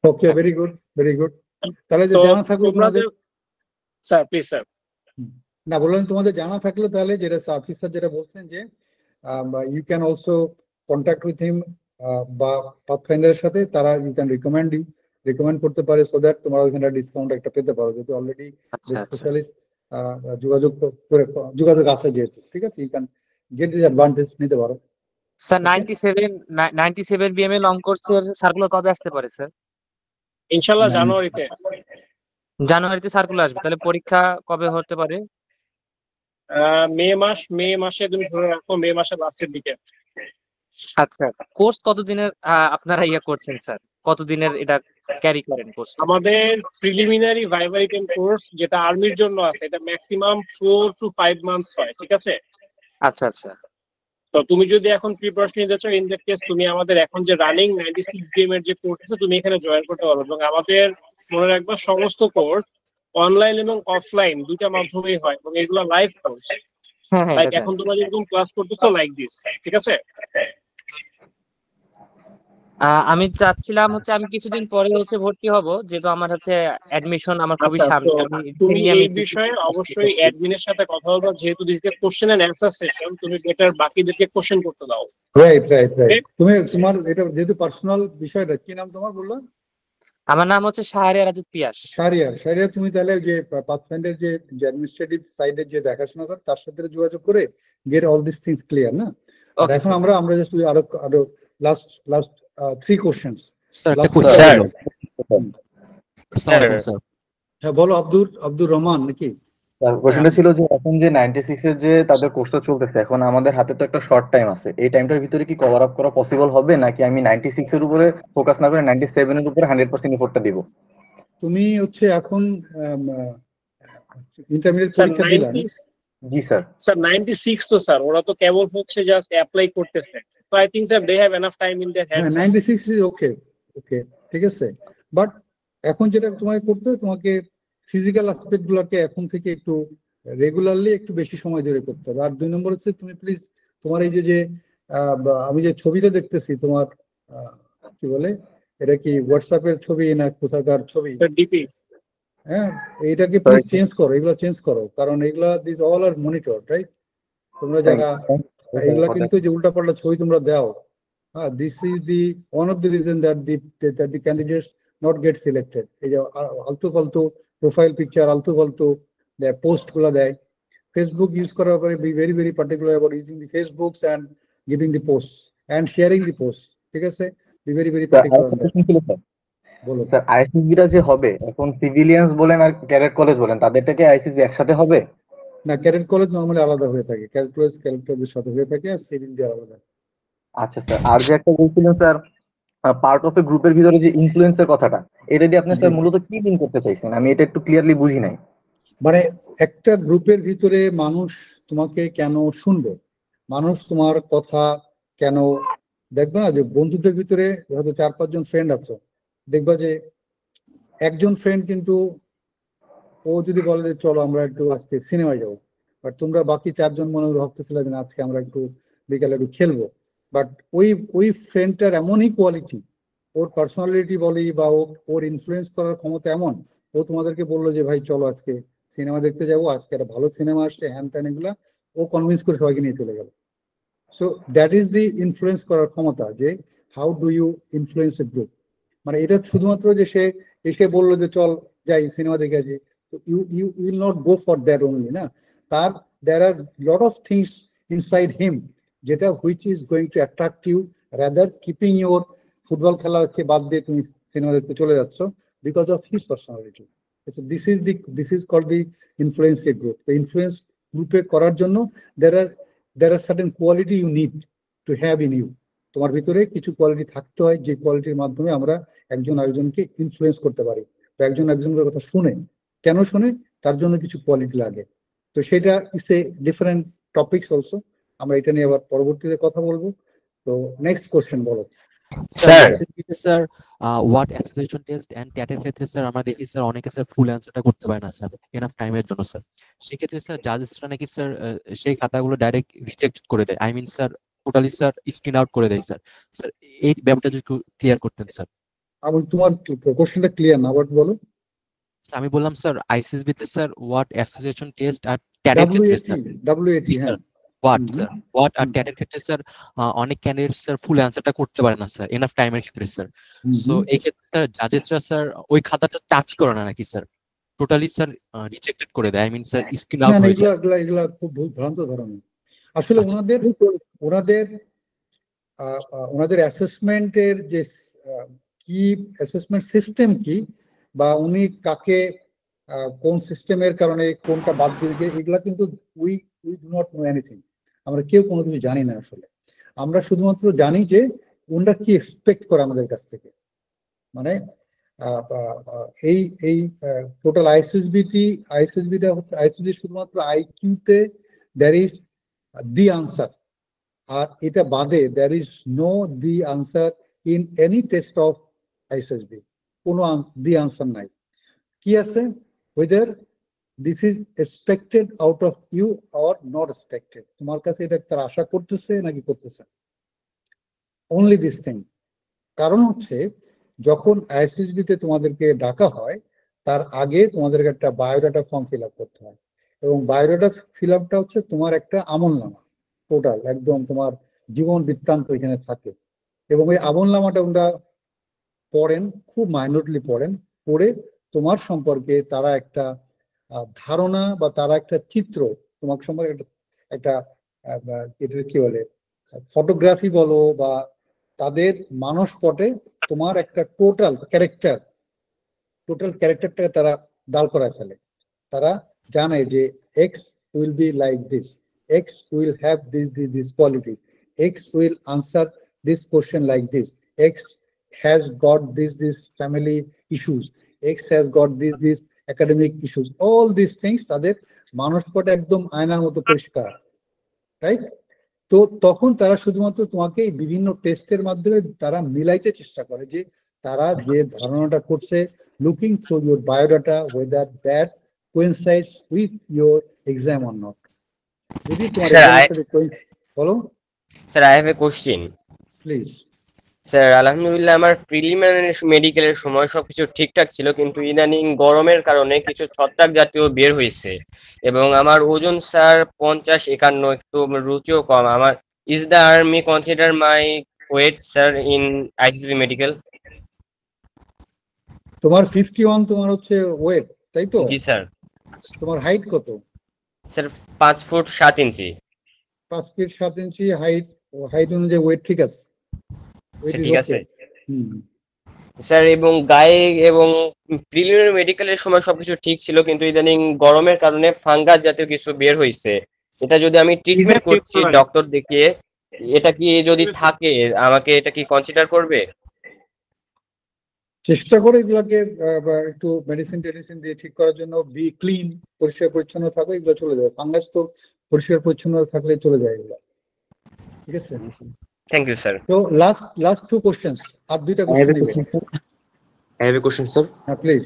Okay, very good. তাহলে যে জানা থাকলো তোমাদের, স্যার প্লিজ স্যার। না, বললাম তোমাদের জানা থাকলো তাহলে, যেটা সাফি স্যার যেটা বলছেন যে you can also contact with him বা পাথফাইন্ডারের সাথে, তারা ইউ ক্যান রিকমেন্ড করতে পারে, সো দ্যাট তোমরা ওইখানে ডিসকাউন্ট একটা পেতে পারো, যেহেতু অলরেডি স্পেশালিস্ট যোগাযোগ আছে যেহেতু, ঠিক আছে, you can get this advantage নিতে পারো। স্যার 97 বিএমএ লং কোর্সের সার্কুলার কবে আসতে পারে স্যার? ইনশাআল্লাহ জানুয়ারিতে সার্কুলার আসবে, তাহলে পরীক্ষা কবে হতে পারে? মে মাসে তুমি ধরে রাখো, মে মাসের লাস্টের দিকে। আচ্ছা, কোর্স কতদিনের আপনারা করছেন স্যার? কতদিনের এটা ক্যারি করেন কোর্স? আমাদের প্রিলিমিনারি ভাইভা রিটেন কোর্স যেটা আর্মির জন্য আছে, এটা ম্যাক্সিমাম 4 to 5 মান্থস হয়, ঠিক আছে? আচ্ছা আচ্ছা। তো তুমি যদি এখন প্রিপারেশন নিতে চাও, ইন দ্যাট কেস তুমি আমাদের এখন যে রানিং 96 ডিএম এর যে কোর্স আছে তুমি এখানে জয়েন করতে পারো। এবং আমাদের মনে রাখবা সমস্ত কোর্স অনলাইন এবং অফলাইন দুইটা মাধ্যমেই হয়, এবং এগুলো লাইভ কোর্স। হ্যাঁ হ্যাঁ, লাইক এটা এখন তোমরা যেরকম ক্লাস করতেছো লাইক দিস, ঠিক আছে? আমি চাচ্ছিলাম হচ্ছে আমি কিছুদিন পরে হচ্ছে ভর্তি হব, যেহেতু আমার হচ্ছে অ্যাডমিশন আমার খুবই আচ্ছা, তো সামনে। আমি তুমি recently আমি এই বিষয়ে অবশ্যই অ্যাডমিনের সাথে কথা বলবো, যেহেতু this the question and answer session, তুমি বেটার বাকিদেরকে কোশ্চেন করতে দাও। Right right right. তোমার এটা যেহেতু পার্সোনাল বিষয়টা, কি নাম তোমার বললো? আমার নাম হচ্ছে শাহরিয়ার রাজীব পিয়াস। শাহরিয়ার, তুমি তাহলে যে পাথফাইন্ডার যে অ্যাডমিনিস্ট্রেটিভ সাইডের যে দেখাশোনা করে তার সাথে যোগাযোগ করে gate all this things clear না। আর Okay, এখন sir. আমরা জাস্ট আরো লাস্ট 3 কোশ্চেনস। স্যার হ্যাঁ বলো, আব্দুর রহমান নাকি? কোশ্চেনটা ছিল যে এখন যে 96 এর যে তাদের কোর্সটা চলতেছে, এখন আমাদের হাতে তো একটা শর্ট টাইম আছে, এই টাইমটার ভিতরে কি কভার আপ করা পসিবল হবে, নাকি আমি 96 এর উপরে ফোকাস না করে 97 এর উপরে 100% এফোর্টটা দিব? তুমি হচ্ছে এখন ইন্টারমিডিয়েট স্যার পরীক্ষা দিলা? জি স্যার। স্যার 96 তো স্যার ওরা তো কেবল হচ্ছে জাস্ট অ্যাপ্লাই করতেছে। So I think sir they have enough time in their hands. 96 is okay ঠিক আছে। বাট এখন যেটা তোমাকে করতে হবে, তোমাকে ফিজিক্যাল অ্যাসপেক্ট গুলোকে এখন থেকে একটু রেগুলারলি একটু বেশি সময় ধরে করতে হবে। আর 2 নম্বর হচ্ছে তুমি প্লিজ তোমার এই যে আমি যে ছবিটা দেখতেছি তোমার, কি বলে এটা, কি হোয়াটসঅ্যাপের ছবি না কোথাকার ছবি? Sir DP. হ্যাঁ, এইটাকে প্লিজ চেঞ্জ করো, এগুলো চেঞ্জ করো, কারণ এগুলা this all are monitor, right? তোমরা যারা এগুলা কিন্তু যে উল্টাপাল্টা ছবি তোমরা দাও, this is the one of the reason that the candidates not get selected. এই যে আলতু ফালতু প্রোফাইল পিকচার, আলতু ফালতু পোস্ট গুলা দেয়। ফেসবুক ইউজ করার পরে be very very particular about using the Facebook's and giving the post and sharing the post, ঠিক আছে? Be very very particular. বলো স্যার, আইএসএসবিটা যে হবে এখন, সিভিলিয়ানস বলেন আর ক্যাডেট কলেজ বলেন, তাদেরটাকে আইএসএসবি একসাথে হবে? না, ক্যাডেট কলেজ নরমালি আলাদা হয়ে থাকে, ক্যাডেট কলেজ ক্যাডেটের সাথে হয়ে থাকে, আর সিভিল দিয়ে আলাদা। আচ্ছা স্যার, আর যে একটা বলছিলেন স্যার পার্ট অফ এ গ্রুপের ভিতরে যে ইনফ্লুয়েন্সের কথাটা, এটা দিয়ে আপনি স্যার মূলত কি মিন করতে চাইছেন? আমি এটা একটু ক্লিয়ারলি বুঝি নাই। মানে একটা গ্রুপের ভিতরে মানুষ তোমাকে কেন শুনবে, মানুষ তোমার কথা কেন দেখবে না? যে বন্ধুদের ভিতরে হয়তো 4-5 জন ফ্রেন্ড আছে, দেখবা যে একজন ফ্রেন্ড কিন্তু ও যদি বলে যে চলো আমরা একটু আজকে সিনেমায় যাবো, বাট তোমরা বাকি 4 জন মনে ভাবতেছিলে যে আজকে আমরা একটু বিকালে একটু খেলবো। বাট ওই ফ্রেন্ডটার এমনই কোয়ালিটি, ওর পার্সোনালিটি বলি বা ওর ইনফ্লুয়েন্স করার ক্ষমতা এমন, ও তোমাদেরকে বললো যে ভাই চলো আজকে সিনেমা দেখতে যাবো, আজকে একটা ভালো সিনেমা আসছে, হ্যান ত্যান এগুলা ও কনভিন্স করে সবাইকে নিয়ে চলে গেল। So that is the influence করার ক্ষমতা, যে how do you influence a group. মানে এটা শুধুমাত্র যে সে এসে বললো যে চল যাই সিনেমা দেখে আসি, you will not go for that only, না? There are lot of things inside him যেটা which is going to attract you, rather keeping your football খেলাকে বাদ দিয়ে তুমি সিনেমা দেখতে চলে যাচ্ছ because of his personality. So this is called the influence group. The influence গ্রুপে করার জন্য there are certain quality you need to have in you. তোমার ভিতরে কিছু কোয়ালিটি থাকতে হয়, যে কোয়ালিটির মাধ্যমে আমরা একজন আরেকজনকে ইনফ্লুয়েন্স করতে পারি, বা একজন একজনের কথা শুনে। কেন শুনে? তার জন্য কিছু কোয়ালিটি লাগে। তো সেটা is a different topics also, আমরা এটা নিয়ে আবার পরবর্তীতে কথা বলবো। তো নেক্সট কোশ্চেন বলো sir. What association test and ট্যাটের ক্ষেত্রে স্যার আমরা দেখি স্যার অনেকে স্যার ফুল অ্যান্সারটা করতে পারে না স্যার এনাফ টাইমের জন্য স্যার। সেক্ষেত্রে স্যার জাজেসরা নাকি স্যার সেই খাতাগুলো ডাইরেক্ট রিজেক্ট করে দেয়, I mean sir totally sir screen out করে দেয় স্যার। স্যার এই ব্যাপারটা যদি একটু ক্লিয়ার করতেন স্যার। তোমার কোশ্চেনটা ক্লিয়ার না, আবার বলো। আমি বললাম স্যার আইসিএসবি তে স্যার হোয়াট অ্যাসোসিয়েশন টেস্ট আর ট্যাটের ক্ষেত্রে স্যার WAT হ্যাঁ হোয়াট আর ট্যাটের ক্ষেত্রে স্যার অনেক ক্যান্ডিডেট স্যার ফুল অ্যান্সারটা করতে পারে না স্যার এনাফ টাইমের ক্ষেত্রে স্যার। সো এই ক্ষেত্রে স্যার জাজেসরা স্যার ওই খাতাটা টাচ করে না নাকি স্যার টোটালি স্যার রিজেক্টেড করে দেয়, I mean sir screen out হয়ে যায়? এগুলা খুব ভ্রান্ত ধারণা। আসলে ওনাদের অ্যাসেসমেন্টের যে কি অ্যাসেসমেন্ট সিস্টেম কি, বা উনি কাকে কোন সিস্টেমের কারণে কোনটা বাদ দিয়ে, এগুলা কিন্তু we do not know anything. আমরা কেউ কোনো কিছু জানি না। আসলে আমরা শুধুমাত্র জানি যে ওনারা কি এক্সপেক্ট করে আমাদের কাছ থেকে। মানে এই এই টোটাল আইএসএসবিটা হচ্ছে আইএসএসবি শুধুমাত্র আইকিউতে দ্যার ইজ দি আনসার, আর এটা বাদে there is no the answer in any test of ISSB, কোনো দি আনসার নাই। কি আছে, whether this is expected out of you or not expected, তোমার কাছে এটা তার আশা করতেছে নাকি করতেছে, only this thing। কারণ হচ্ছে যখন আইএসএসবি তে তোমাদেরকে ডাকা হয় তার আগে তোমাদেরকে একটা বায়োডাটা ফর্ম ফিল আপ করতে হয়, এবং বায়োডাটা ফিল আপটা হচ্ছে তোমার একটা আমলনামা, টোটাল একদম তোমার জীবন বৃত্তান্ত এখানে থাকে। এবং ওই আমলনামাটা ওরা পড়েন, খুব মাইনরলি পড়েন, পড়ে তোমার সম্পর্কে তারা একটা ধারণা বা তারা একটা চিত্র তোমার সম্পর্কে একটা এটা কি বলে ফটোগ্রাফি বলো বা তাদের মানসপটে তোমার একটা টোটাল ক্যারেক্টারটাকে তারা দাঁড় করায় ফেলে। তারা জানে যে x will be like this, x will have this qualities, x will answer this question like this, x has got this family issues, X has got this academic issues, all these things তাদের মানসপটে একদম আয়নার মতো পরিষ্কার, right? তো তখন তারা শুধুমাত্র তোমাকে বিভিন্ন টেস্টের মাধ্যমে তারা মিলাইতে চেষ্টা করে যে তারা যে ধারণাটা করছে, looking through your biodata whether that coincides with your exam or not। যদি তোমার বলো sir, I have a question please. Sir, আলহামদুলিল্লাহ আমার প্রিলিমিনারি মেডিকেলের সময় সবকিছু ঠিকঠাক ছিল, কিন্তু ইদানিং গরমের কারণে কিছু ছত্রাক জাতীয় বের হয়েছে এবং আমার ওজন স্যার 50-51, একটু রুচিও কম। আমার is the army consider my weight sir in ISSB medical? তোমার 51 তোমার হচ্ছে ওয়েট, তাই তো? জি স্যার। তোমার হাইট কত? Sir 5 foot 7 inch. 5 feet 7 inch height অনুযায়ী ওয়েট ঠিক আছে? ঠিক আছে স্যার। এবং গায়ে এবং প্রিলিমিনারি মেডিকেলের সময় সবকিছু ঠিক ছিল, কিন্তু ইদানিং গরমের কারণে ফাঙ্গাস জাতীয় কিছু বের হয়েছে। এটা যদি আমি ট্রিটমেন্ট করছি ডক্টর দেখিয়ে, এটা কি যদি থাকে আমাকে এটা কি কনসিডার করবে? চেষ্টা করে এগুলাকে একটু মেডিসিন দিয়ে ঠিক করার জন্য। বি ক্লিন, পরিষ্কার পরিচ্ছন্ন থাকো, এগুলো চলে যাবে। ফাঙ্গাস তো পরিষ্কার পরিচ্ছন্ন থাকলে চলে যায় এগুলো, ঠিক আছে? Thank you sir. তো লাস্ট 2 কোশ্চেন্স, আর 2টা কোশ্চেন নেবে। I have a question, sir. হ্যাঁ প্লিজ।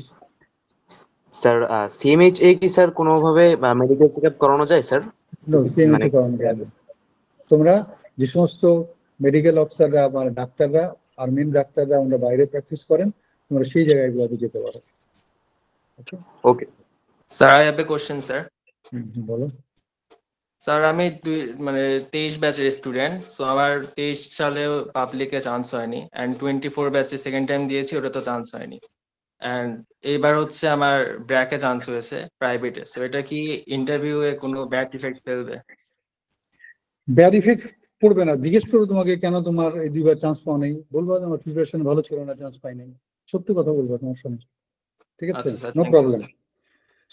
স্যার, সিএমএইচএ কি স্যার কোনোভাবে মেডিকেল চেকআপ করানো যায় স্যার? নো, সিএমএইচএ করানো যায় না। তোমরা যে সমস্ত মেডিকেল অফিসাররা মানে ডাক্তাররা আর মেন ডাক্তাররা আমরা বাইরে প্র্যাকটিস করেন, তোমরা সেই জায়গাগুলোতে যেতে পারো। Okay sir, I have a question sir. বলো। স্যার, আমি 23 ব্যাচের স্টুডেন্ট, সো আমার 23 সালেও পাবলিকে চান্স হয়নি, অ্যান্ড 24 ব্যাচে সেকেন্ড টাইম দিয়েছি, ওটা তো চান্স হয়নি। অ্যান্ড এইবার হচ্ছে আমার ব্র্যাকে চান্স হয়েছে প্রাইভেটে, সো এটা কি ইন্টারভিউয়ে কোনো ব্যাড ইফেক্ট ফেলবে? ব্যাড ইফেক্ট পড়বে না। জিজ্ঞেস করবো তোমাকে কেন তোমার এই 2বার চান্স পাও নেই, বলবো আমার প্রিপারেশন ভালো ছিল না, চান্স পাই নাই, সত্যি কথা বলবো, তোমার সঙ্গে, ঠিক আছে? No problem.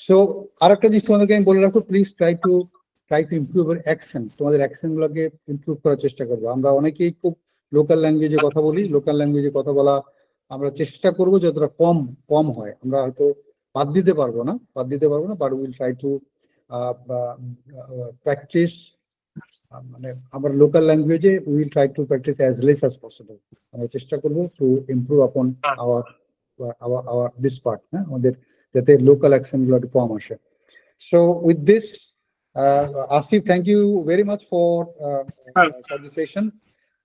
সো আরেকটা জিনিস তোমাদেরকে আমি বলে রাখবো, please try to improve year action. তোমাদের অ্যাকশন গুলোকে ইমপ্রুভ করার চেষ্টা করবো। আমরা অনেকেই খুব লোকাল ল্যাঙ্গুয়েজে কথা বলি, লোকাল ল্যাঙ্গুয়েজে কথা বলা আমরা চেষ্টা করবো যতটা কম হয়। আমরা হয়তো বাদ দিতে পারবো না, but will try to practice, মানে আমার লোকাল ল্যাঙ্গুয়েজে will try to practice as less as possible. আমরা চেষ্টা করবো to improve upon our this part, হ্যাঁ, আমাদের যাতে লোকাল অ্যাকসেন্ট গুলো একটু কম আসে। So with this, Asif, thank you very much for the session.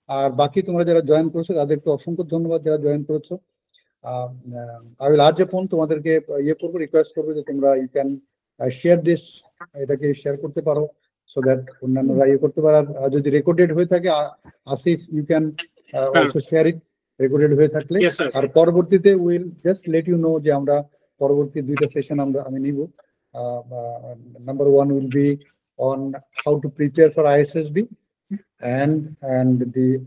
আর বাকি তোমরা যারা জয়েন করেছো তাদেরকে অসংখ্য ধন্যবাদ, যারা জয়েন করেছো। আই উইল আর্জ আপন তোমাদেরকে করবো, রিকোয়েস্ট করবো যে তোমরা ইউ ক্যান শেয়ার দিস, এটাকে শেয়ার করতে পারো, সো দ্যাট অন্যান্যরা করতে পারে। আর যদি রেকর্ডেড হয়ে থাকে, Asif you can also share it recorded হয়ে থাকলে। আর পরবর্তীতে will just let you know যে আমরা পরবর্তী 2টা সেশন আমি নিব। Number 1 will be on how to prepare for ISSB and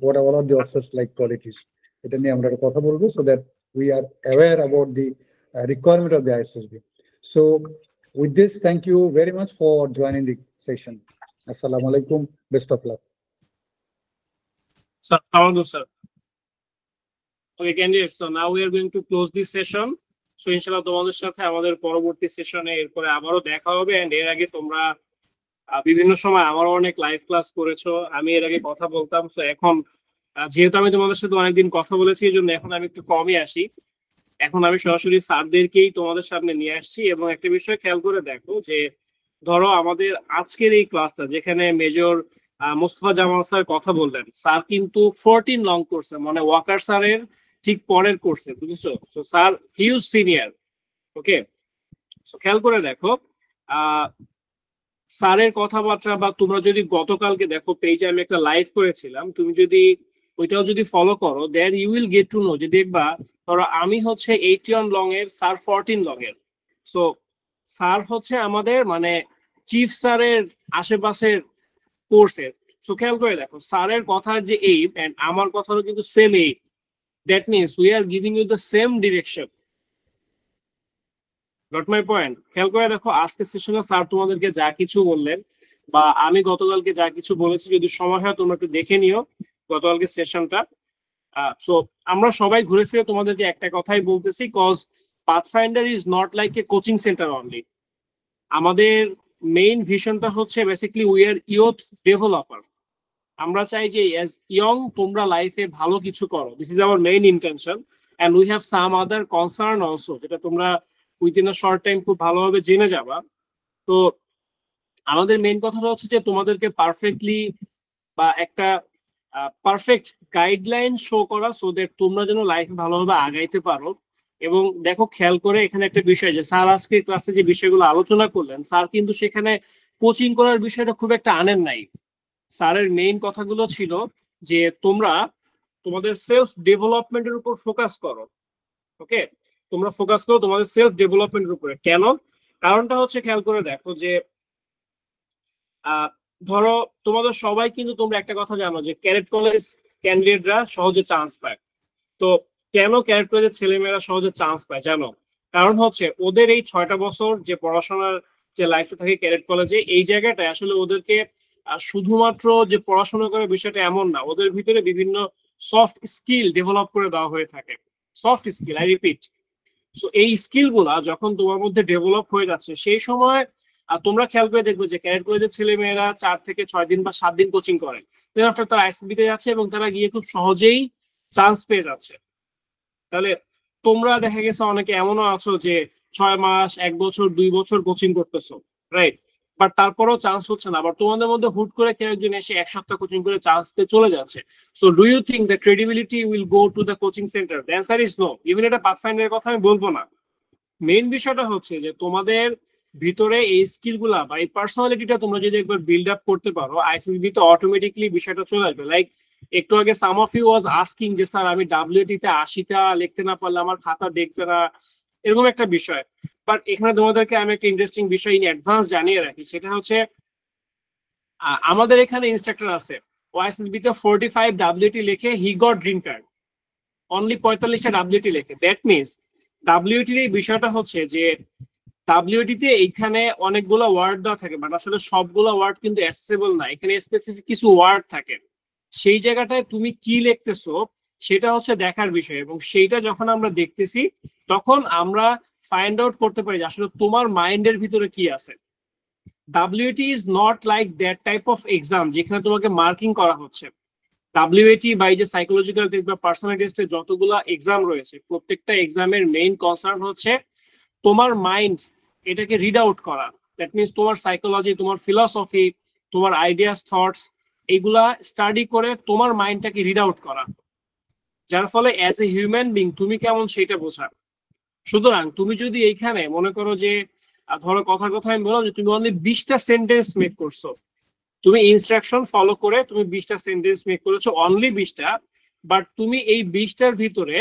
what are the officers like qualities. এটা নিয়ে আমরা কথা বলবো, so that we are aware about the requirement of the ISSB. So with this, thank you very much for joining the session. Assalamu alaikum, best of luck. Sir, how are you, sir? Okay candidates, so now we are going to close this session. So ইনশাআল্লাহ তোমাদের সাথে আমাদের পরবর্তী সেশনে এরপরে আবারও দেখা হবে। এন্ড এর আগে তোমরা বিভিন্ন সময় আমারও অনেক লাইভ ক্লাস করেছো, আমি এর আগে কথা বলতাম। তো এখন যেহেতু আমি তোমাদের সাথে অনেকদিন কথা বলেছি, এই জন্য এখন আমি একটু কমই আসি। এখন আমি সরাসরি স্যারদেরকেই তোমাদের সামনে নিয়ে আসছি। এবং একটা বিষয় খেয়াল করে দেখো যে ধরো আমাদের আজকের এই ক্লাসটা যেখানে মেজর মোস্তফা জামাল স্যার কথা বললেন, স্যার কিন্তু 14 লং করছে, মানে ওয়াকার স্যারের ঠিক পরের কোর্সে, বুঝেছো? So sir huge senior. Okay, so খেয়াল করে দেখো স্যারের কথাবার্তা, বা তোমরা যদি গতকালকে দেখো পেজে আমি একটা লাইভ করেছিলাম, তুমি যদি ওইটাও যদি ফলো করো, then you will get to know যে দেখবা ধরো আমি হচ্ছে 81 লং এর, স্যার 14 লং এর। সো স্যার হচ্ছে আমাদের মানে চিফ স্যারের আশেপাশের কোর্সের। সো খেয়াল করে দেখো স্যারের কথার যে এইম এন্ড আমার কথারও কিন্তু same aim. That means we are giving you the same direction. Got my point? খেয়াল করে দেখো আজকে সেশনে স্যার তোমাদেরকে যা কিছু বললেন, বা আমি গতকালকে যা কিছু বলেছি, যদি সময় হয় তোমরা একটু দেখে নিও গতকালকে সেশনটা। সো আমরা সবাই ঘুরে ফিরে তোমাদেরকে একটা কথাই বলতেছি, cause Pathfinder is not like a coaching center only. আমাদের মেইন ভিশনটা হচ্ছে basically we are youth developer. আমরা চাই যে অ্যাজ ইয়ং তোমরা লাইফে ভালো কিছু করো। This is our main intention. And we have some other concern also, যেটা তোমরা উইদিন আ শর্ট টাইম খুব ভালোভাবে জেনে যাবা। তো আমাদের মেইন কথাটা হচ্ছে যে তোমাদেরকে পারফেক্টলি বা একটা পারফেক্ট গাইডলাইন শো করা, সো দ্যাট তোমরা যেন লাইফে ভালোভাবে আগাইতে পারো। এবং দেখো খেয়াল করে এখানে একটা বিষয়, যে স্যার আজকে ক্লাসে যে বিষয়গুলো আলোচনা করলেন, স্যার কিন্তু সেখানে কোচিং করার বিষয়টা খুব একটা আনেন নাই। স্যারের মেইন কথাগুলো ছিল যে তোমরা তোমাদের সেলফ ডেভেলপমেন্টের উপর ফোকাস করো। ওকে, তোমরা ফোকাস করো তোমাদের সেলফ ডেভেলপমেন্টের উপরে। কেন? কারণটা হচ্ছে খেয়াল করে দেখো যে ধরো তোমাদের সবাই কিন্তু তোমরা একটা কথা জানো যে ক্যাডেট কলেজ ক্যান্ডিডেটরা সহজে চান্স পায়। তো কেন ক্যাডেট কলেজের ছেলেমেয়েরা সহজে চান্স পায় জানো? কারণ হচ্ছে ওদের এই 6টা বছর যে পড়াশোনার যে লাইফে থাকে ক্যাডেট কলেজে, এই জায়গাটায় আসলে ওদেরকে শুধুমাত্র যে পড়াশোনা করে বিষয়টা এমন না, ওদের ভিতরে বিভিন্ন সফট স্কিল ডেভেলপ করে দেওয়া হয়ে থাকে। Soft skill, I repeat. So এই স্কিল গুলা যখন তোমার মধ্যে ডেভেলপ হয়ে যাচ্ছে, সেই সময় তোমরা খেয়াল করে দেখবে যে ক্যাডেট কলেজের ছেলে মেয়েরা 4 থেকে 6 দিন বা 7 দিন কোচিং করে, তারা আইএসবিতে যাচ্ছে এবং তারা গিয়ে খুব সহজেই চান্স পেয়ে যাচ্ছে। তাহলে তোমরা দেখা গেছে অনেকে এমনও আছো যে 6 মাস, 1 বছর, 2 বছর কোচিং করতেছো, রাইট? বাট তারপরেও চান্স হচ্ছে না। আবার তোমাদের মধ্যে হুট করে কেউ একজন এসে 1 সপ্তাহ কোচিং করে চান্স পেয়ে চলে যাচ্ছে। So do you think the credibility will go to the coaching center? The answer is no. Even এটা পাথফাইন্ডারের কথা আমি বলবো না। মেইন বিষয়টা হচ্ছে যে তোমাদের ভিতরে এই স্কিল গুলা বা এই পার্সোনালিটিটা তোমরা যদি একবার বিল্ড আপ করতে পারো, আইসিএসবি তে অটোমেটিকলি বিষয়টা চলে আসবে। লাইক একটু আগে সাম অফ ইউ ওয়াজ আস্কিং যে স্যার আমি ডাব্লিউটি তে 80টা লিখতে না পারলে আমার খাতা দেখবে না, এরকম একটা বিষয়। বাট এখানে তোমাদেরকে আমি একটা ইন্টারেস্টিং বিষয় ইন অ্যাডভান্স জানিয়ে রাখি, সেটা হচ্ছে আমাদের এখানে ইনস্ট্রাক্টর আছে, ওআইএসবি তে 45 ডাব্লিউটি লিখে he got green card, only 45টা ডাব্লিউটি লিখে। দ্যাট মিনস ডাব্লিউটির এই বিষয়টা হচ্ছে যে ডাব্লিউটি তে এখানে অনেকগুলো ওয়ার্ড দেওয়া থাকে, বাট আসলে সবগুলো ওয়ার্ড কিন্তু অ্যাক্সেসিবল না। এখানে স্পেসিফিক কিছু ওয়ার্ড থাকে, সেই জায়গাটায় তুমি কি লিখতেছো সেটা হচ্ছে দেখার বিষয়। এবং সেইটা যখন আমরা দেখতেছি তখন আমরা ফাইন্ড আউট করতে পারি যে আসলে তোমার মাইন্ডের ভিতরে কি আছে। WT is not like that type of exam যেখানে তোমাকে মার্কিং করা হচ্ছে। ডাব্লিউএটি বা এই যে সাইকোলজিক্যাল টেস্ট বা পার্সোনালিটি টেস্টে যতগুলো এক্সাম রয়েছে, প্রত্যেকটা এক্সামের মেইন কনসার্ন হচ্ছে তোমার মাইন্ড এটাকে রিড আউট করা। দ্যাট মিনস তোমার সাইকোলজি, তোমার ফিলসফি, তোমার আইডিয়াস, থটস, এইগুলা স্টাডি করে তোমার মাইন্ডটাকে রিড আউট করা, যার ফলে অ্যাজ এ হিউম্যান বিং তুমি কেমন সেটা বোঝা। সুতরাং তুমি যদি এইখানে মনে করো যে ধরো কথার কথা আমি বললাম যে তুমি অনলি 20টা সেন্টেন্স মেক করছো, তুমি ইনস্ট্রাকশন ফলো করে তুমি 20টা সেন্টেন্স মেক করেছো, অনলি 20টা। বাট তুমি এই 20টার ভিতরে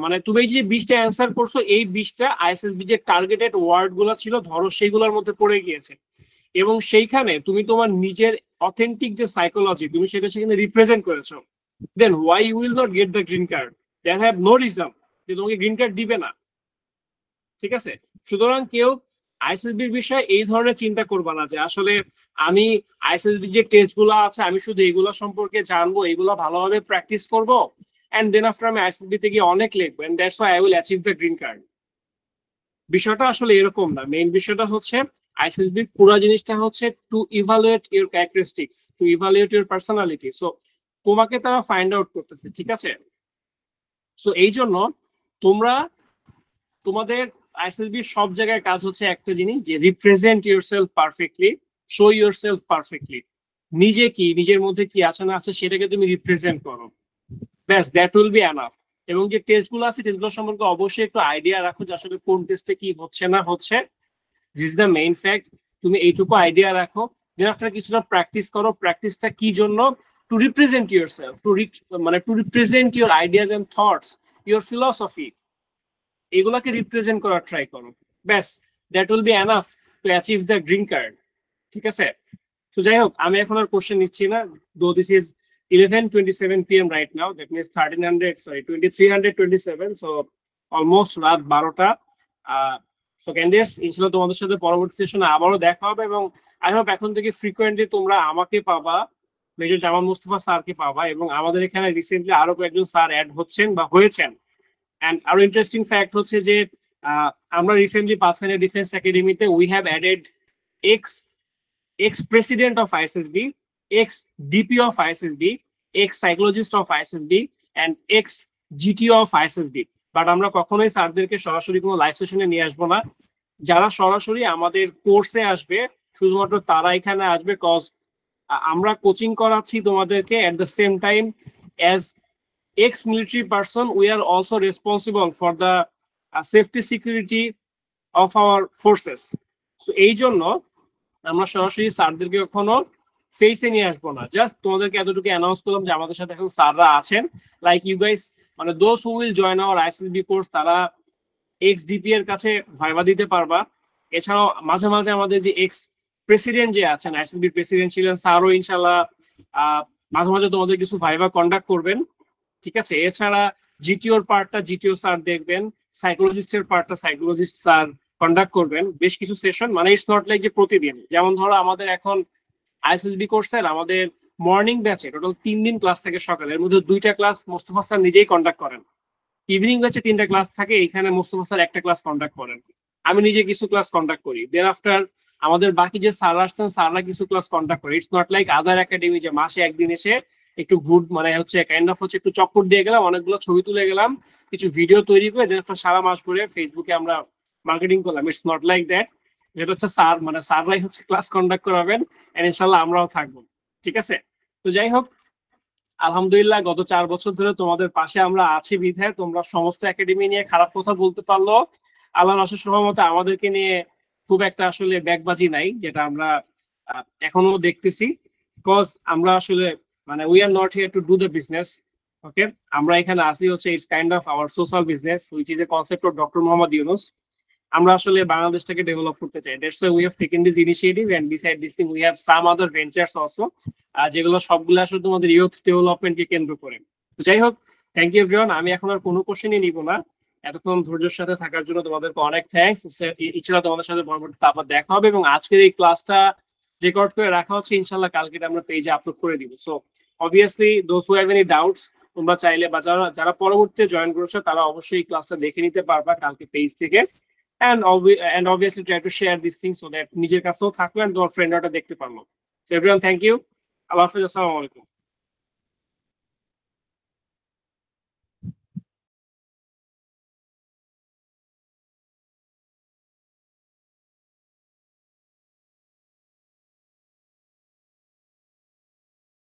মানে তুমি এই যে 20টা অ্যান্সার করছো, এই 20টা আইএসএসবি যে টার্গেটেড ওয়ার্ড গুলো ছিল ধরো সেইগুলোর মধ্যে পড়ে গিয়েছে, এবং সেইখানে তুমি তোমার নিজের অথেন্টিক যে সাইকোলজি তুমি সেটা সেখানে রিপ্রেজেন্ট করেছো। Then why you will not get the green card? That have no reason যে তোমাকে গ্রিন কার্ড দিবে না। ঠিক আছে? সুতরাং কেউ আইএসএসবির বিষয়ে এই ধরনের চিন্তা করবা না যে আসলে আমি আইএসএসবি যে টেস্ট গুলো আছে আমি শুধু এগুলো সম্পর্কে জানবো, এগুলো ভালোভাবে প্র্যাকটিস করব, অ্যান্ড দেন আফটার আমি আইএসএসবি তে গিয়ে অনেক লিখবো, and that's why I will achieve the green card. বিষয়টা আসলে এরকম না, মেইন বিষয়টা হচ্ছে আইএসএসবি পুরো জিনিসটা হচ্ছে two evaluate your characteristics, two evaluate your personality. So তোমাকে তারা ফাইন্ড আউট করতেছে, ঠিক আছে? সো এই জন্য তোমরা তোমাদের আইএসএসবি সব জায়গায় কাজ হচ্ছে একটা জিনিস, যে represent yourself perfectly, show yourself perfectly. নিজে কি, নিজের মধ্যে কি আছে না আছে সেটাকে তুমি রিপ্রেজেন্ট করো, ব্যাস, দ্যাট উইল বি এনাফ। এবং যে টেস্টগুলো আছে টেস্টগুলো সম্পর্কে অবশ্যই একটু আইডিয়া রাখো যে আসলে কোন টেস্টে কি হচ্ছে না হচ্ছে, this is the main fact. তুমি এইটুকু আইডিয়া রাখো, দেন আফটার কিছুটা প্র্যাকটিস করো। প্র্যাকটিসটা কি জন্য? To represent yourself, to represent your ideas and thoughts, your philosophy, এগুলাকে রিপ্রেজেন্ট করার ট্রাই করো, ব্যাস, that will be enough to achieve the green card, ঠিক আছে? তো যাই হোক, আমি এখন আর কোশ্চেন নিচ্ছি না, দো this is 11:27 PM right now, that means 2327, so almost রাত 12টা। সো ক্যান্ডিডেটস, ইনশাআল্লাহ তোমাদের সাথে পরবর্তী সেশনে আবারও দেখা হবে, এবং আই হোপ এখন থেকে ফ্রিকোয়েন্টলি তোমরা আমাকে পাবা, মেজর জামাল মুস্তফা স্যারকে পাবা, এবং আমাদের এখানে রিসেন্টলি আরো কয়েকজন স্যার অ্যাড হচ্ছেন বা হয়েছেন। এন্ড আরো ইন্টারেস্টিং ফ্যাক্ট হচ্ছে যে আমরা রিসেন্টলি পাথফাইন্ডার ডিফেন্স একাডেমিতে we have added ex president of ISSB, ex DP of ISSB, ex psychologist of ISSB, and ex GTO of ISSB। But আমরা কখনোই স্যারদেরকে সরাসরি কোনো লাইভ সেশনে নিয়ে আসবো না। যারা সরাসরি আমাদের কোর্সে আসবে শুধুমাত্র তারা এখানে আসবে, কজ আমরা কোচিং করাচ্ছি তোমাদেরকে। At the same time, as ex military person, we are also responsible for the safety security of our forces. So এই জন্য আমরা সরাসরি স্যারদেরকে কখনো ফেসে নিয়ে আসবো না। জাস্ট তোমাদেরকে এতটুকু অ্যানাউন্স করলাম যে আমাদের সাথে এখন স্যাররা আছেন, লাইক ইউ গাইস, মানে those who will join our ISSB course, তারা এক্স ডিপি এর কাছে ভাইবা দিতে পারবা। এছাড়াও মাঝে মাঝে আমাদের যে এক্স প্রেসিডেন্ট যে আছেন, আইএসএসবি প্রেসিডেন্ট ছিলেন, স্যারও ইনশাল্লাহ মাঝে মাঝে তোমাদের কিছু ভাইবা কন্ডাক্ট করবেন, ঠিক আছে? এছাড়া জিটিওর পার্টটা জিটিও স্যার দেখবেন, সাইকোলজিস্টের পার্টটা সাইকোলজিস্ট স্যার কন্ডাক্ট করবেন, বেশ কিছু সেশন। মানে ইটস নট লাইক যে প্রতিদিন, যেমন ধরো আমাদের এখন আইএসএসবি কোর্সের আমাদের মর্নিং ব্যাচে টোটাল 3 দিন ক্লাস থাকে সকালে, এর মধ্যে 2টা ক্লাস মোস্তফা স্যার নিজেই কন্ডাক্ট করেন। ইভিনিং ব্যাচে 3টা ক্লাস থাকে, এখানে মোস্তফা স্যার একটা ক্লাস কন্ডাক্ট করেন, আমি নিজে কিছু ক্লাস কন্ডাক্ট করি। দেন আফটার আমাদের বাকি যে স্যার আসছেন স্যাররা কিছু ক্লাস কন্ডাক্ট করে। It's not like other academy যে মাসে একদিন এসে একটু ঘুর, মানে হচ্ছে কাইন্ড অফ হচ্ছে একটু চক্কর দিয়ে গেলাম, অনেকগুলো ছবি তুলে গেলাম, কিছু ভিডিও তৈরি করে দেন সারা মাস ধরে ফেসবুকে আমরা মার্কেটিং করলাম। It's not like that. যেটা হচ্ছে স্যার, মানে স্যাররাই হচ্ছে ক্লাস কন্ডাক্ট করাবেন, এন্ড ইনশাআল্লাহ আমরাও থাকবো, ঠিক আছে? তো যাই হোক, আলহামদুলিল্লাহ গত 4 বছর ধরে তোমাদের পাশে আমরা আছি বিধায় তোমরা সমস্ত একাডেমি নিয়ে খারাপ কথা বলতে পারলো। আল্লাহর অশেষ রহমতে আমাদেরকে নিয়ে খুব একটা আসলে ব্যাগবাজি নাই, যেটা আমরা এখনো দেখতেছি, বিকজ আমরা আসলে মানে we are not here to do the business, okay? আমরা এখানে আসি হচ্ছে it's kind of our social business, which is a concept of doctor Mohammad Yunus. আমরা আসলে বাংলাদেশটাকে ডেভেলপ করতে চাই, that's why we have taken this initiative, and beside this thing we have some other ventures also, যেগুলো সবগুলো আসলে তোমাদের ইউথ ডেভেলপমেন্টকে কেন্দ্র করে। তো যাই হোক, থ্যাংক ইউ এভরিওয়ান। আমি এখন আর কোনো কোশ্চেনই নিব না, এতক্ষণ ধৈর্যের সাথে থাকার জন্য তোমাদেরকে অনেক থ্যাঙ্কস। ইনশাআল্লাহ তোমাদের সাথে পরবর্তীতে আবার দেখা হবে, এবং আজকের এই ক্লাসটা রেকর্ড করে রাখা হচ্ছে, ইনশাআল্লাহ কালকে আমরা পেজে আপলোড করে দিব। So obviously those who have any doubts, তোমরা চাইলে বা যারা পরবর্তীতে জয়েন করেছো তারা অবশ্যই এই ক্লাসটা দেখে নিতে পারবা কালকে পেজ থেকে, and obviously try to share these things so that নিজের কাছেও থাকলো and তোমার ফ্রেন্ডরা দেখতে পারলো। So everyone, thank you. আল্লাহ হাফেজ, আসসালামু আলাইকুম।